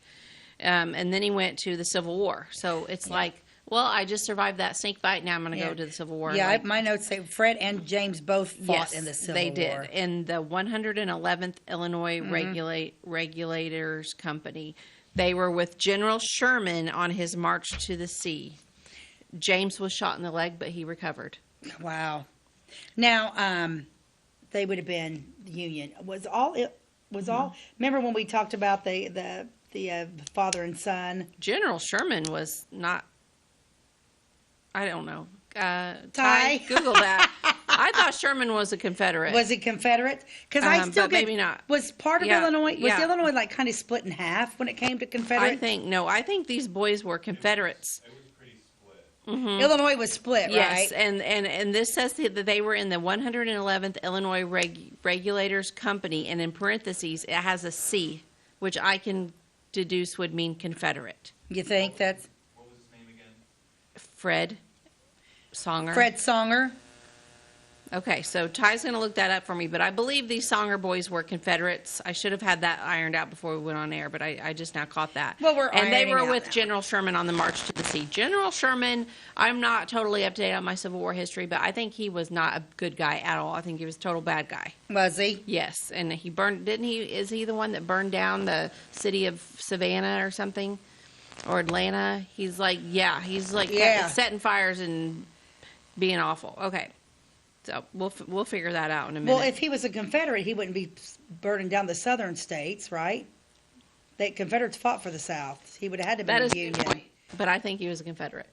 And then he went to the Civil War. So it's like... Well, I just survived that snake bite. Now I'm going to go to the Civil War. Yeah, my notes say Fred and James both fought in the Civil War. They did. In the 111th Illinois Regulators Company. They were with General Sherman on his march to the sea. James was shot in the leg, but he recovered. Wow. Now, they would have been the Union. Remember when we talked about the father and son? General Sherman was not... I don't know. Ty? Google that. I thought Sherman was a Confederate. Was he Confederate? Because I still maybe not. Was part of Illinois, Illinois like kind of split in half when it came to Confederate? I think these boys were Confederates. It was pretty split. Illinois was split, right? Yes, and this says that they were in the 111th Illinois Regulators Company, and in parentheses it has a C, which I can deduce would mean Confederate. You think that's... What was his name again? Fred Songer. Fred Songer. Okay, so Ty's going to look that up for me, but I believe these Songer boys were Confederates. I should have had that ironed out before we went on air, but I just now caught that. Well, and they were with now. General Sherman on the March to the Sea. General Sherman, I'm not totally up to date on my Civil War history, but I think he was not a good guy at all. I think he was a total bad guy. Was he? Yes, and he burned, didn't he? Is he the one that burned down the city of Savannah or something? Or Atlanta? He's setting fires and being awful. Okay. So we'll figure that out in a minute. Well, if he was a Confederate, he wouldn't be burning down the southern states, right? The Confederates fought for the South. He would have had to be a Union. Point. But I think he was a Confederate.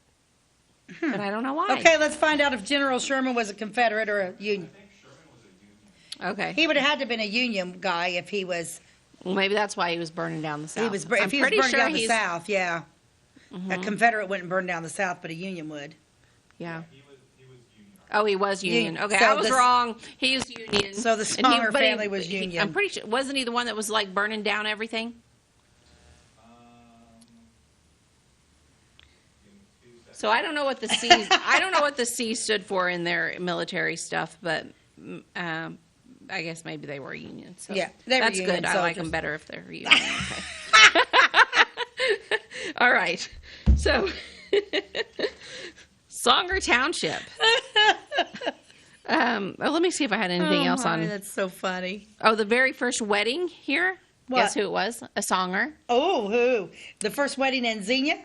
But I don't know why. Okay, let's find out if General Sherman was a Confederate or a Union. I think Sherman was a Union. Okay. He would have had to have been a Union guy if he was. Well, maybe that's why he was burning down the South. If he was burning down the South, yeah. Mm-hmm. A Confederate wouldn't burn down the South, but a Union would. Yeah. He was Union. Oh, he was Union. Okay, So I was wrong. He was Union. So the Songer family was Union. I'm pretty sure. Wasn't he the one that was like burning down everything? So I don't know what the C. I don't know what the C stood for in their military stuff, but I guess maybe they were Union. So yeah, they were that's Union good. soldiers. I like them better if they're Union. Okay. All right. So Songer Township. Let me see if I had anything else on. That's so funny. Oh, the very first wedding here. What? Guess who it was? A Songer. Oh, who? The first wedding in Xenia?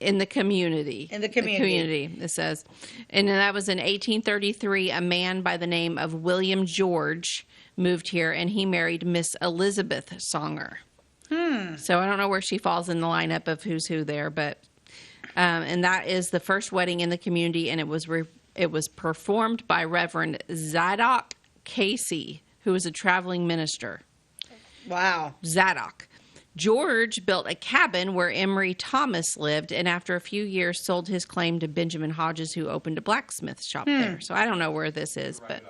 In the community. In the community. It says. And that was in 1833. A man by the name of William George moved here, and he married Miss Elizabeth Songer. So I don't know where she falls in the lineup of who's who there, but and that is the first wedding in the community, and it was performed by Reverend Zadok Casey, who was a traveling minister. Wow. Zadok. George built a cabin where Emery Thomas lived, and after a few years sold his claim to Benjamin Hodges, who opened a blacksmith shop there. So I don't know where this is, but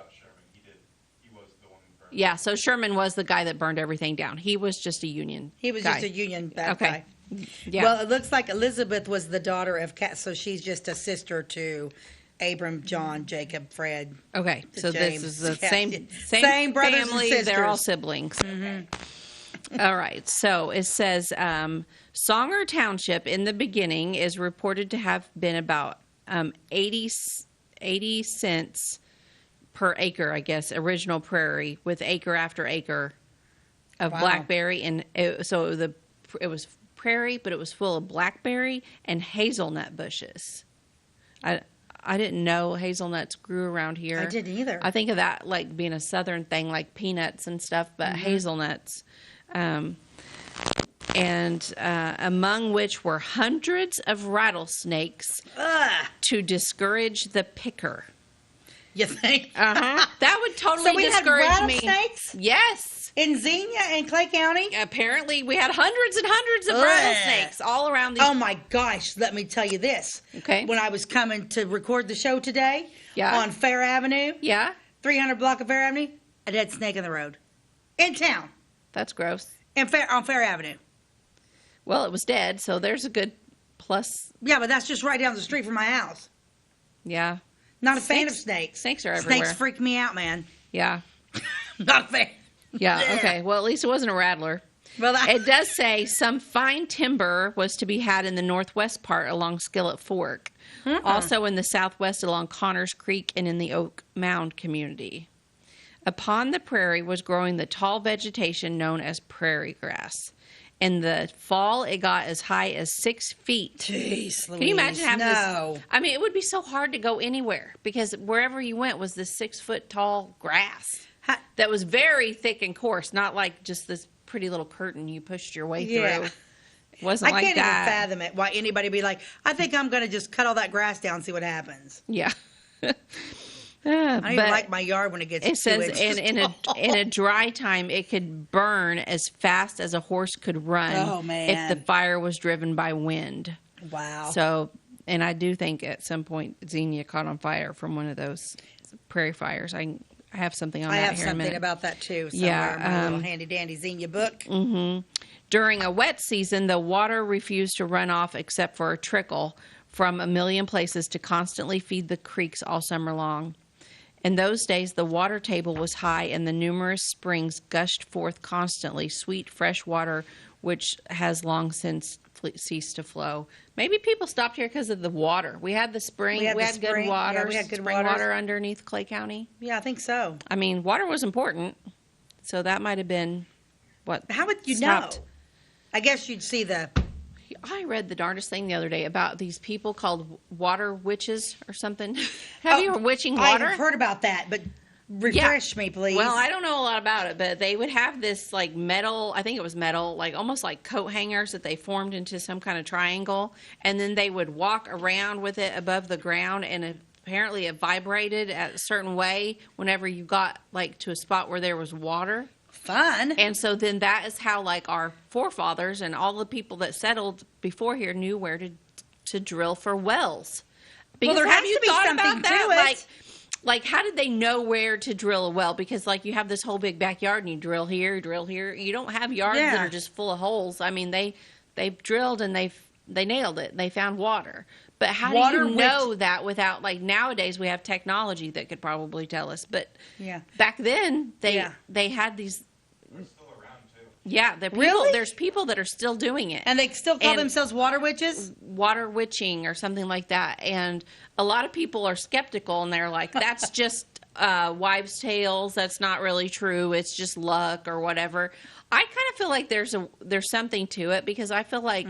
He was the one who burned. yeah. So Sherman was the guy that burned everything down. He was just a Union. He was guy. just a Union bad Okay. guy. Yeah. Well, it looks like Elizabeth was the daughter of Cat, so she's just a sister to Abram, John, Jacob, Fred. Okay, so James. this is the Yeah. same brothers and family. sisters. They're all siblings. Okay. All right. So it says Songer Township in the beginning is reported to have been about 80 cents per acre, I guess, original prairie with acre after acre of blackberry. And it was prairie, but it was full of blackberry and hazelnut bushes. I didn't know hazelnuts grew around here. I didn't either. I think of that like being a southern thing, like peanuts and stuff, but hazelnuts. And among which were hundreds of rattlesnakes to discourage the picker. You think? That would totally So we had discourage me. rattlesnakes? Yes. In Xenia and Clay County? Apparently, we had hundreds and hundreds of rattlesnakes all around these. Oh my gosh, let me tell you this. Okay. When I was coming to record the show today on Fair Avenue, 300 block of Fair Avenue, a dead snake in the road. In town. That's gross. On Fair Avenue. Well, it was dead, so there's a good plus. Yeah, but that's just right down the street from my house. Yeah. Not a fan of snakes. Snakes are everywhere. Snakes freak me out, man. Yeah. Not a fan. Yeah, okay. Well, at least it wasn't a rattler. Well, it does say some fine timber was to be had in the northwest part along Skillet Fork. Also in the southwest along Connors Creek and in the Oak Mound community. Upon the prairie was growing the tall vegetation known as prairie grass. In the fall, it got as high as 6 feet. Jeez, Louise. Can you imagine having this? I mean, it would be so hard to go anywhere because wherever you went was this 6 foot tall grass that was very thick and coarse, not like just this pretty little curtain you pushed your way through. It wasn't like that. I can't even fathom it. Why anybody be like, I think I'm going to just cut all that grass down and see what happens. Yeah. I don't even like my yard when it gets. It says in a dry time it could burn as fast as a horse could run. Oh, man. If the fire was driven by wind. Wow. So, and I do think at some point Xenia caught on fire from one of those prairie fires. I have something on that here in a minute. I have something about that too. Somewhere in my little handy dandy Xenia book. During a wet season, the water refused to run off except for a trickle from a million places to constantly feed the creeks all summer long. In those days, the water table was high, and the numerous springs gushed forth constantly, sweet, fresh water, which has long since ceased to flow. Maybe people stopped here because of the water. We had the spring. We had good water. Yeah, we had good spring water underneath Clay County. Yeah, I think so. I mean, water was important, so that might have been what. How would you stopped. know? I guess you'd see the. I read the darndest thing the other day about these people called water witches or something. Have you heard witching water? I've heard about that, but refresh me, please. Well, I don't know a lot about it, but they would have this like metal, I think it was metal, like almost like coat hangers that they formed into some kind of triangle, and then they would walk around with it above the ground, and apparently it vibrated at a certain way whenever you got like to a spot where there was water. Fun. And so then that is how like our forefathers and all the people that settled before here knew where to drill for wells. Because well, there has to be something to it. Like, how did they know where to drill a well? Because, like, you have this whole big backyard, and you drill here, drill here. You don't have yards that are just full of holes. I mean, they drilled, and they nailed it. They found water. But how do you know that without, like, nowadays we have technology that could probably tell us. But back then, they had these. They're still around, too. Yeah, there's people that are still doing it. And they still call themselves water witches? Water witching or something like that. And a lot of people are skeptical, and they're like, that's just wives' tales. That's not really true. It's just luck or whatever. I kind of feel like there's something to it, because I feel like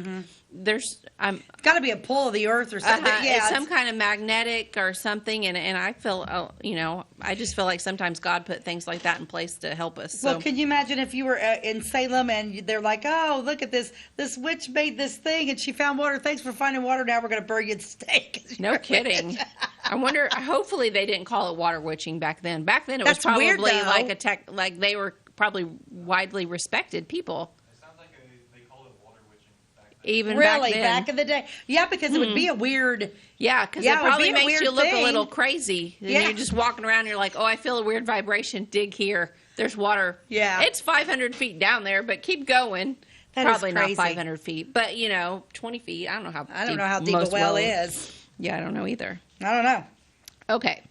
there's got to be a pull of the earth or something. It's some kind of magnetic or something, and I feel I just feel like sometimes God put things like that in place to help us. So. Well, can you imagine if you were in Salem and they're like, oh, look at this witch made this thing and she found water. Thanks for finding water. Now we're going to burn you at the stake. No kidding. I wonder. Hopefully they didn't call it water witching back then. Back then it was probably weird, like they were probably widely respected people. It sounds like they call it water witching back then. Even really, back in the day. Yeah, because it would be a weird. Yeah, because it probably makes you look a little crazy. And Yeah. you're just walking around and you're like, oh, I feel a weird vibration. Dig here. There's water. Yeah. It's 500 feet down there, but keep going. That is Probably not crazy. 500 feet, but 20 feet. I don't know how deep a well is. Yeah, I don't know either. I don't know. Okay.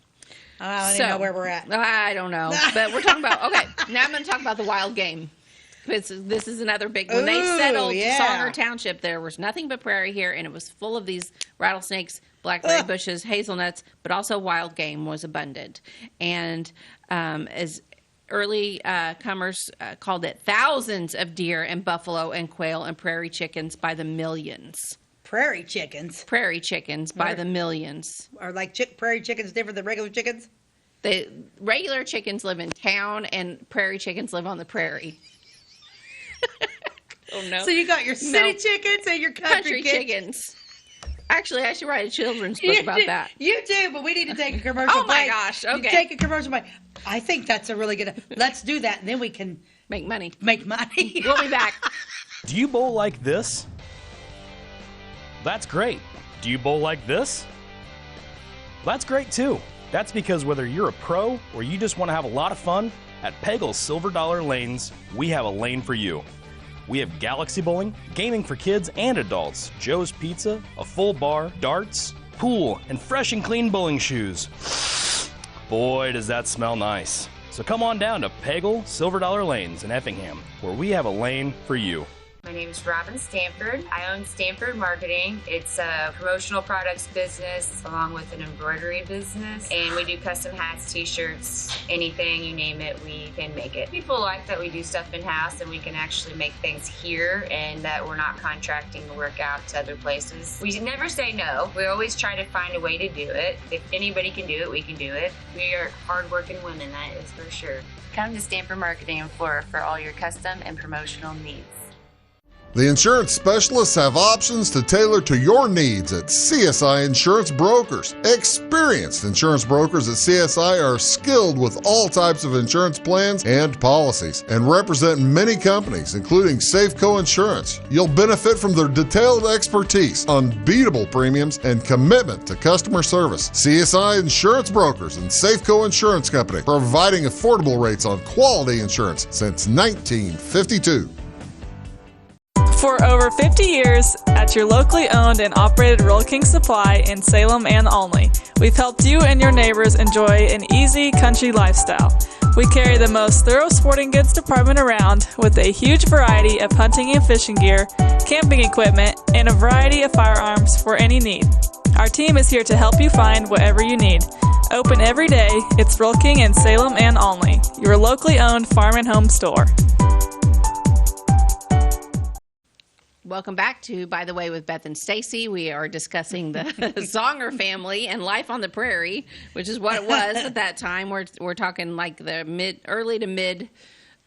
I don't even know where we're at. I don't know, but we're talking about, okay, now I'm going to talk about the wild game. This is another big, when they settled Songer Township, there was nothing but prairie here, and it was full of these rattlesnakes, blackberry bushes, hazelnuts, but also wild game was abundant. And as early comers called it, thousands of deer and buffalo and quail and prairie chickens by the millions. Prairie chickens? Prairie chickens by the millions. Are like prairie chickens different than regular chickens? The regular chickens live in town, and prairie chickens live on the prairie. Oh, no. So you got your city chickens and your country chickens. Actually, I should write a children's book about that. You do, but we need to take a commercial break. Oh, my gosh. Okay. Take a commercial break. I think that's a really good... Let's do that, and then we can... Make money. We'll be back. Do you bowl like this? That's great. Do you bowl like this? That's great too. That's because whether you're a pro or you just want to have a lot of fun, at Pegel's Silver Dollar Lanes, we have a lane for you. We have galaxy bowling, gaming for kids and adults, Joe's Pizza, a full bar, darts, pool, and fresh and clean bowling shoes. Boy, does that smell nice. So come on down to Pegel Silver Dollar Lanes in Effingham, where we have a lane for you. My name is Robin Stanford. I own Stanford Marketing. It's a promotional products business along with an embroidery business. And we do custom hats, t-shirts, anything, you name it, we can make it. People like that we do stuff in-house and we can actually make things here and that we're not contracting the work out to other places. We never say no. We always try to find a way to do it. If anybody can do it, we can do it. We are hardworking women, that is for sure. Come to Stanford Marketing in Flora for all your custom and promotional needs. The insurance specialists have options to tailor to your needs at CSI Insurance Brokers. Experienced insurance brokers at CSI are skilled with all types of insurance plans and policies and represent many companies, including Safeco Insurance. You'll benefit from their detailed expertise, unbeatable premiums, and commitment to customer service. CSI Insurance Brokers and Safeco Insurance Company, providing affordable rates on quality insurance since 1952. For over 50 years, at your locally owned and operated Royal King Supply in Salem and Olney, we've helped you and your neighbors enjoy an easy country lifestyle. We carry the most thorough sporting goods department around with a huge variety of hunting and fishing gear, camping equipment, and a variety of firearms for any need. Our team is here to help you find whatever you need. Open every day, it's Royal King in Salem and Olney, your locally owned farm and home store. Welcome back to By the Way with Beth and Stacey. We are discussing the Songer family and life on the prairie, which is what it was at that time. We're talking like the early to mid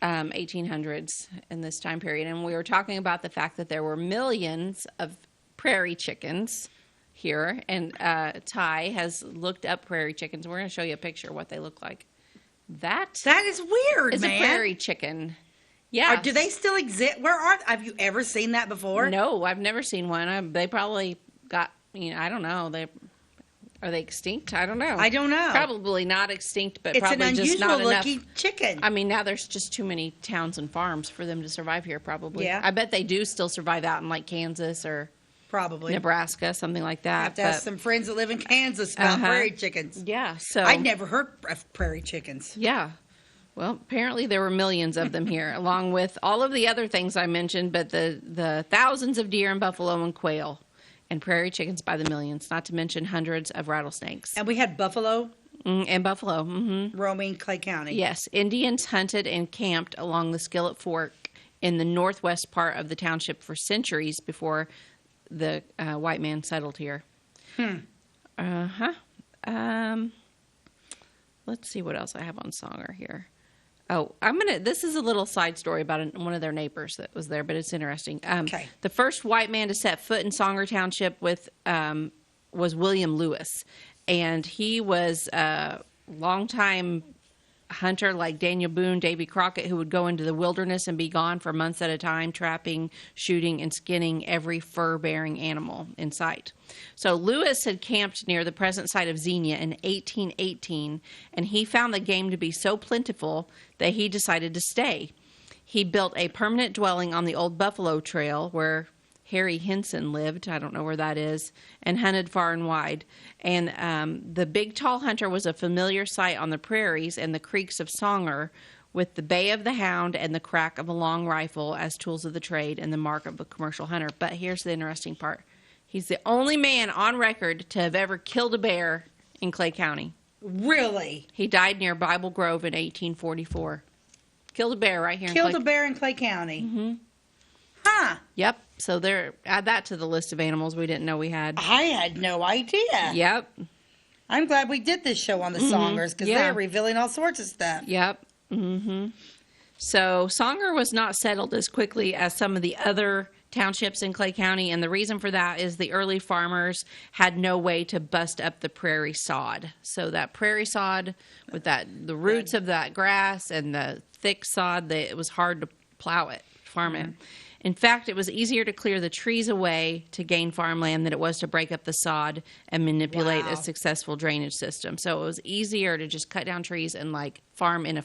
1800s in this time period, and we were talking about the fact that there were millions of prairie chickens here, and Ty has looked up prairie chickens. We're going to show you a picture of what they look like. That is weird, is man. a prairie chicken. Yeah. Do they still exist? Have you ever seen that before? No, I've never seen one. They probably got, I don't know. Are they extinct? I don't know. I don't know. Probably not extinct, but it's probably an just not enough. It's an unusual looking chicken. I mean, now there's just too many towns and farms for them to survive here, probably. Yeah. I bet they do still survive out in like Kansas or probably Nebraska, something like that. I have to ask some friends that live in Kansas about prairie chickens. Yeah. So I'd never heard of prairie chickens. Yeah. Well, apparently there were millions of them here, along with all of the other things I mentioned, but the thousands of deer and buffalo and quail and prairie chickens by the millions, not to mention hundreds of rattlesnakes. And we had buffalo? And buffalo. Mm-hmm. Roaming Clay County. Yes. Indians hunted and camped along the Skillet Fork in the northwest part of the township for centuries before the white man settled here. Uh-huh. Let's see what else I have on Songer here. Oh, this is a little side story about one of their neighbors that was there, but it's interesting. Okay. The first white man to set foot in Songer Township was William Lewis, and he was a longtime hunter like Daniel Boone, Davy Crockett, who would go into the wilderness and be gone for months at a time, trapping, shooting, and skinning every fur-bearing animal in sight. So Lewis had camped near the present site of Xenia in 1818, and he found the game to be so plentiful that he decided to stay. He built a permanent dwelling on the old Buffalo Trail where Harry Henson lived, I don't know where that is, and hunted far and wide. And the big tall hunter was a familiar sight on the prairies and the creeks of Songer, with the bay of the hound and the crack of a long rifle as tools of the trade and the mark of a commercial hunter. But here's the interesting part. He's the only man on record to have ever killed a bear in Clay County. Really? He died near Bible Grove in 1844. Killed a bear right here Killed a bear in Clay County. Mm-hmm. Huh. Yep. So add that to the list of animals we didn't know we had. I had no idea. Yep. I'm glad we did this show on the Songers because they're revealing all sorts of stuff. Yep. Mm-hmm. So Songer was not settled as quickly as some of the other townships in Clay County, and the reason for that is the early farmers had no way to bust up the prairie sod. So that prairie sod with the roots of that grass and the thick sod, it was hard to plow it, farm it. In fact, it was easier to clear the trees away to gain farmland than it was to break up the sod and manipulate a successful drainage system. So it was easier to just cut down trees and farm in a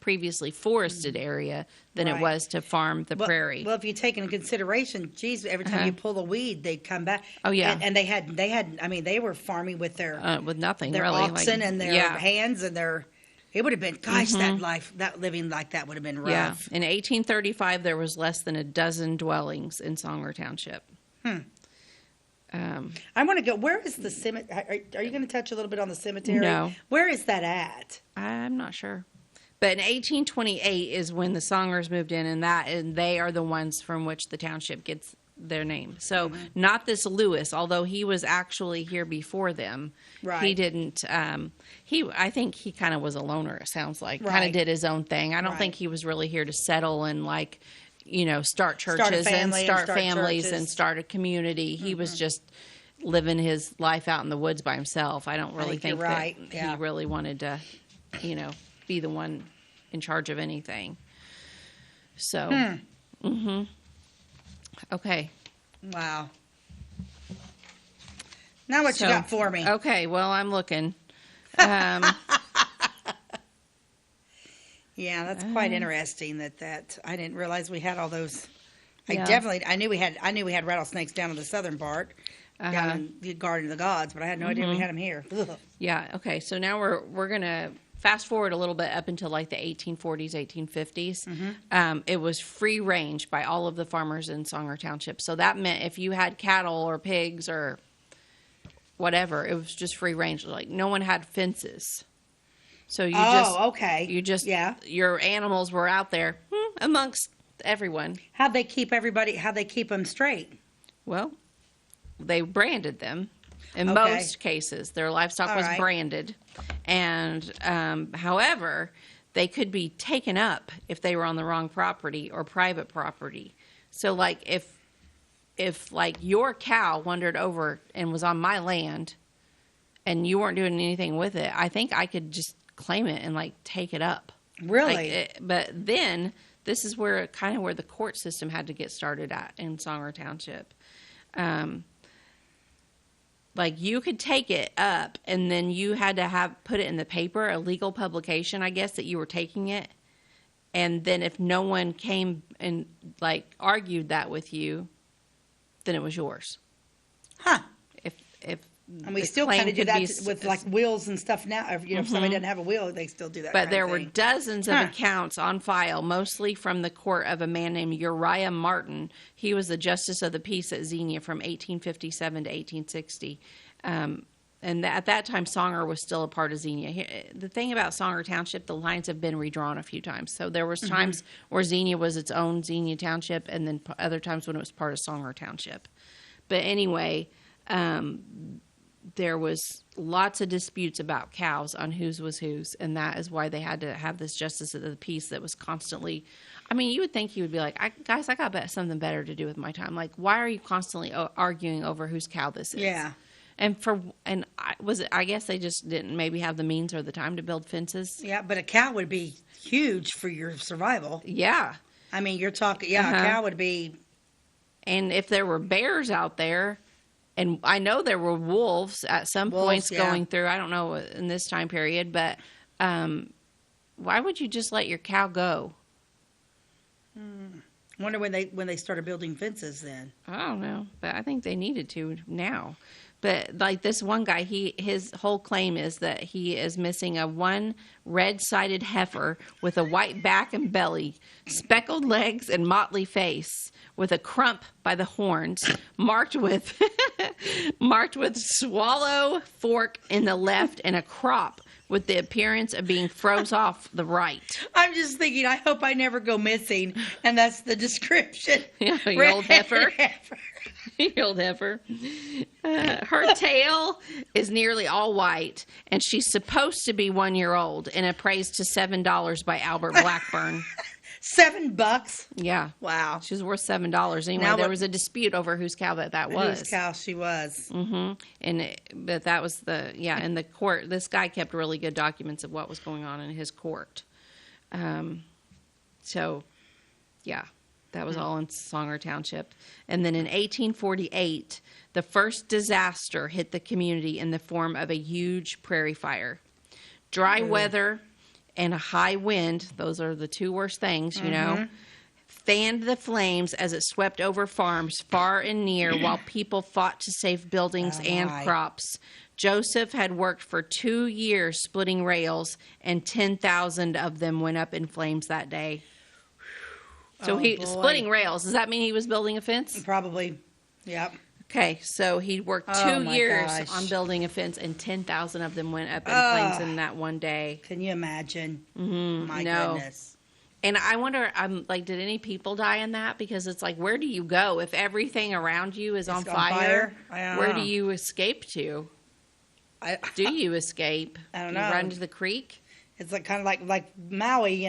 previously forested area than it was to farm the prairie. Well, if you take into consideration, geez, every time you pull a weed, they'd come back. Oh yeah, and they had. I mean, they were farming with their with nothing, their really, oxen and their hands and their. It would have been, gosh, that living like that would have been rough. Yeah. In 1835, there was less than a dozen dwellings in Songer Township. I want to go. Where is the cemetery? Are you going to touch a little bit on the cemetery? No. Where is that at? I'm not sure. But in 1828 is when the Songers moved in, and they are the ones from which the township gets their name. So not this Lewis, although he was actually here before them. Right. He didn't. I think he kind of was a loner. It sounds like kind of did his own thing. I don't think he was really here to settle and start churches and start families and start a community. He was just living his life out in the woods by himself. I don't really think that he really wanted to, be the one in charge of anything. So. Okay. Wow. Now what you got for me? Okay, well, I'm looking. Yeah, that's quite interesting that I didn't realize we had all those I knew we had rattlesnakes down in the southern part, down in the Garden of the Gods, but I had no idea we had them here. Ugh. Yeah. Okay. So now we're gonna fast forward a little bit up until like the 1840s, 1850s. It was free range by all of the farmers in Songer Township. So that meant if you had cattle or pigs or whatever, it was just free range. Like no one had fences. So your animals were out there amongst everyone. How'd they keep them straight? Well, they branded them. In most cases, their livestock was branded. And however, they could be taken up if they were on the wrong property or private property. So like if like your cow wandered over and was on my land and you weren't doing anything with it, I think I could just claim it and like take it up. Really? But then this is where the court system had to get started at in Songer Township. Like you could take it up and then you had to put it in the paper, a legal publication, I guess, that you were taking it. And then if no one came and like argued that with you, then it was yours. Huh. If and we still kind of do that with like wills and stuff now. If somebody doesn't have a will, they still do that. But there were dozens of accounts on file, mostly from the court of a man named Uriah Martin. He was the justice of the peace at Xenia from 1857 to 1860. And at that time, Songer was still a part of Xenia. The thing about Songer Township, the lines have been redrawn a few times. So there was times where Xenia was its own Xenia Township, and then other times when it was part of Songer Township. But anyway, there was lots of disputes about cows on whose was whose, and that is why they had to have this justice of the peace that was constantly. I mean, you would think he would be like, guys, I got something better to do with my time. Like, why are you constantly arguing over whose cow this is? Yeah. I guess they just didn't maybe have the means or the time to build fences. Yeah, but a cow would be huge for your survival. Yeah. I mean, you're talking, a cow would be. And if there were bears out there, and I know there were wolves at some points going through, I don't know in this time period, but why would you just let your cow go? Wonder when they started building fences then. I don't know, but I think they needed to now. But like this one guy, his whole claim is that he is missing one red-sided heifer with a white back and belly, speckled legs and motley face, with a crump by the horns, marked with swallow fork in the left and a crop with the appearance of being froze off the right. I'm just thinking, I hope I never go missing, and that's the description. Yeah, you old heifer. You old heifer. Her tail is nearly all white, and she's supposed to be 1 year old, and appraised to $7 by Albert Blackburn. $7? Yeah. Wow. She's worth $7. Anyway, there was a dispute over whose cow that was. Whose cow she was. Mm-hmm. But that was in the court. This guy kept really good documents of what was going on in his court. That was all in Songer Township. And then in 1848, the first disaster hit the community in the form of a huge prairie fire. Dry weather and a high wind, those are the two worst things, fanned the flames as it swept over farms far and near while people fought to save buildings and crops. Joseph had worked for 2 years splitting rails, and 10,000 of them went up in flames that day. So splitting rails, does that mean he was building a fence? Probably, yep. Okay, so he worked 2 years on building a fence, and 10,000 of them went up in flames in that one day. Can you imagine? My goodness. And I wonder, did any people die in that? Because it's like, where do you go if everything around you is on fire? Where do you escape to? Do you escape? I don't know. You run to the creek? It's kind of like Maui,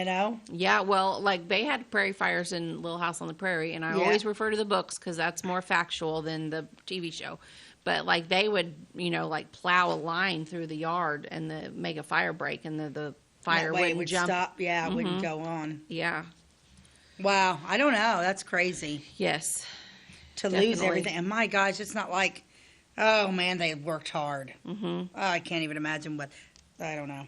Yeah, well, like they had prairie fires in Little House on the Prairie, and I always refer to the books because that's more factual than the TV show. But like they would, like plow a line through the yard and make a fire break, and the fire wouldn't jump. Stop. Yeah, it wouldn't go on. Yeah. Wow, I don't know. That's crazy. Yes. Definitely. Lose everything, and my gosh, it's not like, oh man, they worked hard. I can't even imagine what. I don't know.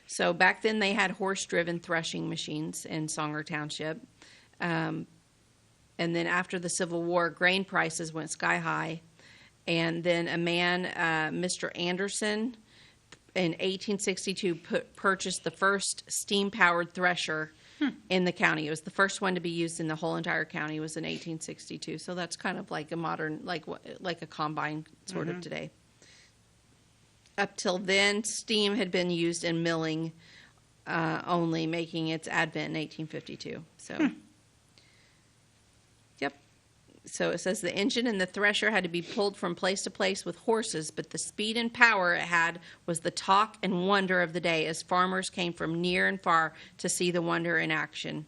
So back then they had horse-driven threshing machines in Songer Township. And then after the Civil War, grain prices went sky high. And then a man, Mr. Anderson, in 1862 purchased the first steam-powered thresher in the county. It was the first one to be used in the whole entire county. It was in 1862. So that's kind of like a modern, like a combine sort of today. Up till then, steam had been used in milling only, making its advent in 1852. So, yep. So it says the engine and the thresher had to be pulled from place to place with horses, but the speed and power it had was the talk and wonder of the day as farmers came from near and far to see the wonder in action.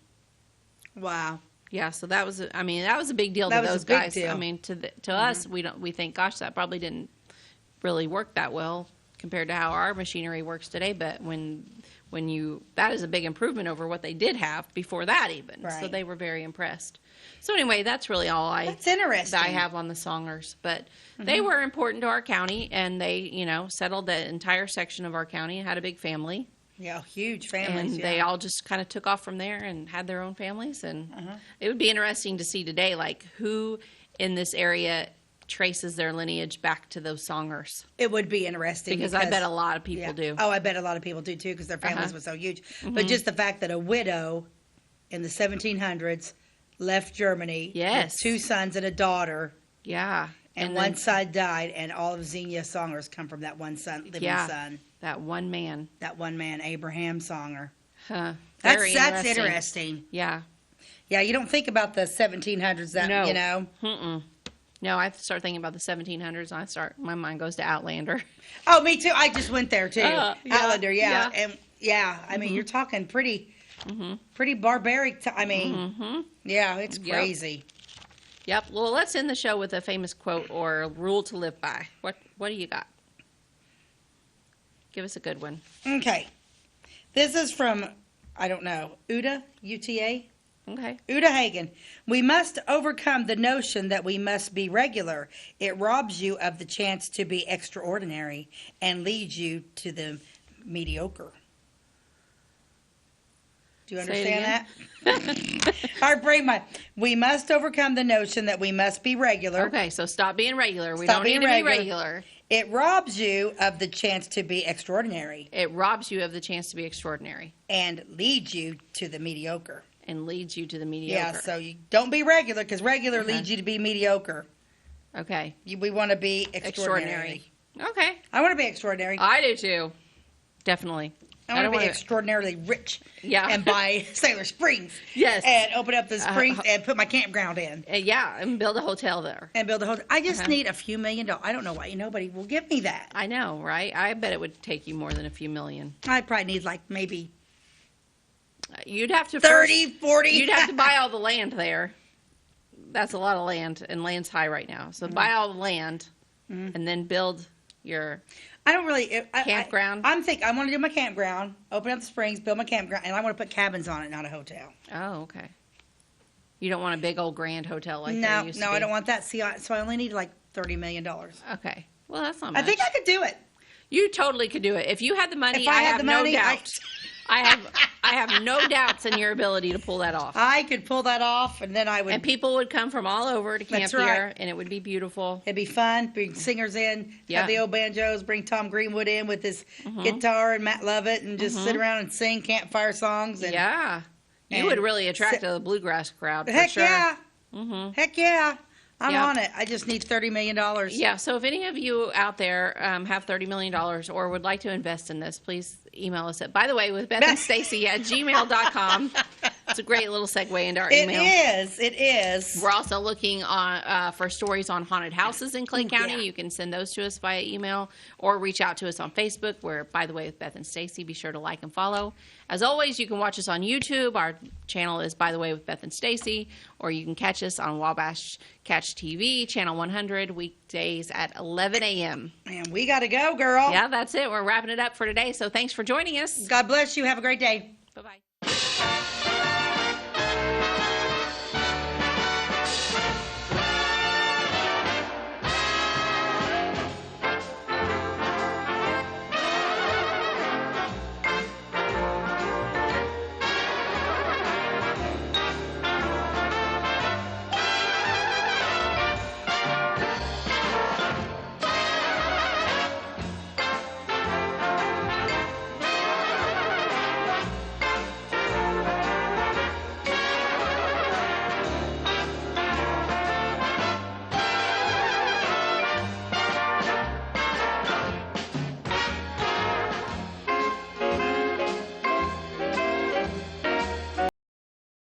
Wow. Yeah, so that was, I mean, that was a big deal to those guys. Deal. I mean, to us, we think, gosh, that probably didn't really work that well compared to how our machinery works today. But that is a big improvement over what they did have before that even. Right. So they were very impressed. So anyway, that's really all that's interesting. That I have on the songers. But they were important to our county, and they, settled the entire section of our county and had a big family. Yeah, huge families. And they all just kind of took off from there and had their own families. And it would be interesting to see today, like, who in this area traces their lineage back to those songers. It would be interesting. Because I bet a lot of people do. Oh, I bet a lot of people do, too, because their families were so huge. But just the fact that a widow in the 1700s left Germany with 2 sons and a daughter. Yeah. And one son died, and all of Xenia's songers come from that one son, living son. That one man. That one man, Abraham Songer. Huh. That's interesting. Yeah. Yeah, you don't think about the 1700s, No, I start thinking about the 1700s, and my mind goes to Outlander. Oh, me too. I just went there, too. Outlander, yeah. And, I mean, you're talking pretty barbaric. Yeah, it's crazy. Yep. Well, let's end the show with a famous quote or a rule to live by. What do you got? Give us a good one. Okay. This is from, I don't know, Uta, UTA? Okay. Uta Hagen. We must overcome the notion that we must be regular. It robs you of the chance to be extraordinary and leads you to the mediocre. Do you understand that? Our brain mind. We must overcome the notion that we must be regular. Okay, so stop being regular. We don't need to be regular. It robs you of the chance to be extraordinary. It robs you of the chance to be extraordinary. And leads you to the mediocre. And leads you to the mediocre. Yeah, so you don't be regular, because regular leads you to be mediocre. Okay. We want to be extraordinary. Okay. I want to be extraordinary. I do too. Definitely. I want to be extraordinarily rich and buy Sailor Springs. Yes. And open up the springs and put my campground in. And build a hotel there. I just need a few $1 million. I don't know why nobody will give me that. I know, right? I bet it would take you more than a few million. I'd probably need like maybe you'd have to 40. You'd have to buy all the land there. That's a lot of land, and land's high right now. So buy all the land and then build your campground. I want to do my campground, open up the springs, build my campground, and I want to put cabins on it, not a hotel. Oh, okay. You don't want a big old grand hotel like there used to be? No, I don't want that. So I only need like $30 million. Okay. Well, that's not much. I think I could do it. You totally could do it. If you had the money, I have no doubt. I have no doubts in your ability to pull that off. I could pull that off, and then I would. And people would come from all over to camp here, and it would be beautiful. It'd be fun. Bring singers in, have the old banjos, bring Tom Greenwood in with his guitar and Matt Lovett, and just sit around and sing campfire songs. And, you would really attract a bluegrass crowd, for Heck sure. Yeah. Heck yeah. I'm on it. I just need $30 million. Yeah, so if any of you out there have $30 million or would like to invest in this, please email us at, by the way, with Beth and Stacey at gmail.com. It's a great little segue into our email. It is. We're also looking for stories on haunted houses in Clay County. Yeah. You can send those to us via email or reach out to us on Facebook. We're, by the way, with Beth and Stacey. Be sure to like and follow. As always, you can watch us on YouTube. Our channel is By the Way with Beth and Stacey, or you can catch us on Wabash Catch TV, channel 100, weekdays at 11 a.m. And we got to go, girl. Yeah, that's it. We're wrapping it up for today. So thanks for joining us. God bless you. Have a great day. Bye-bye.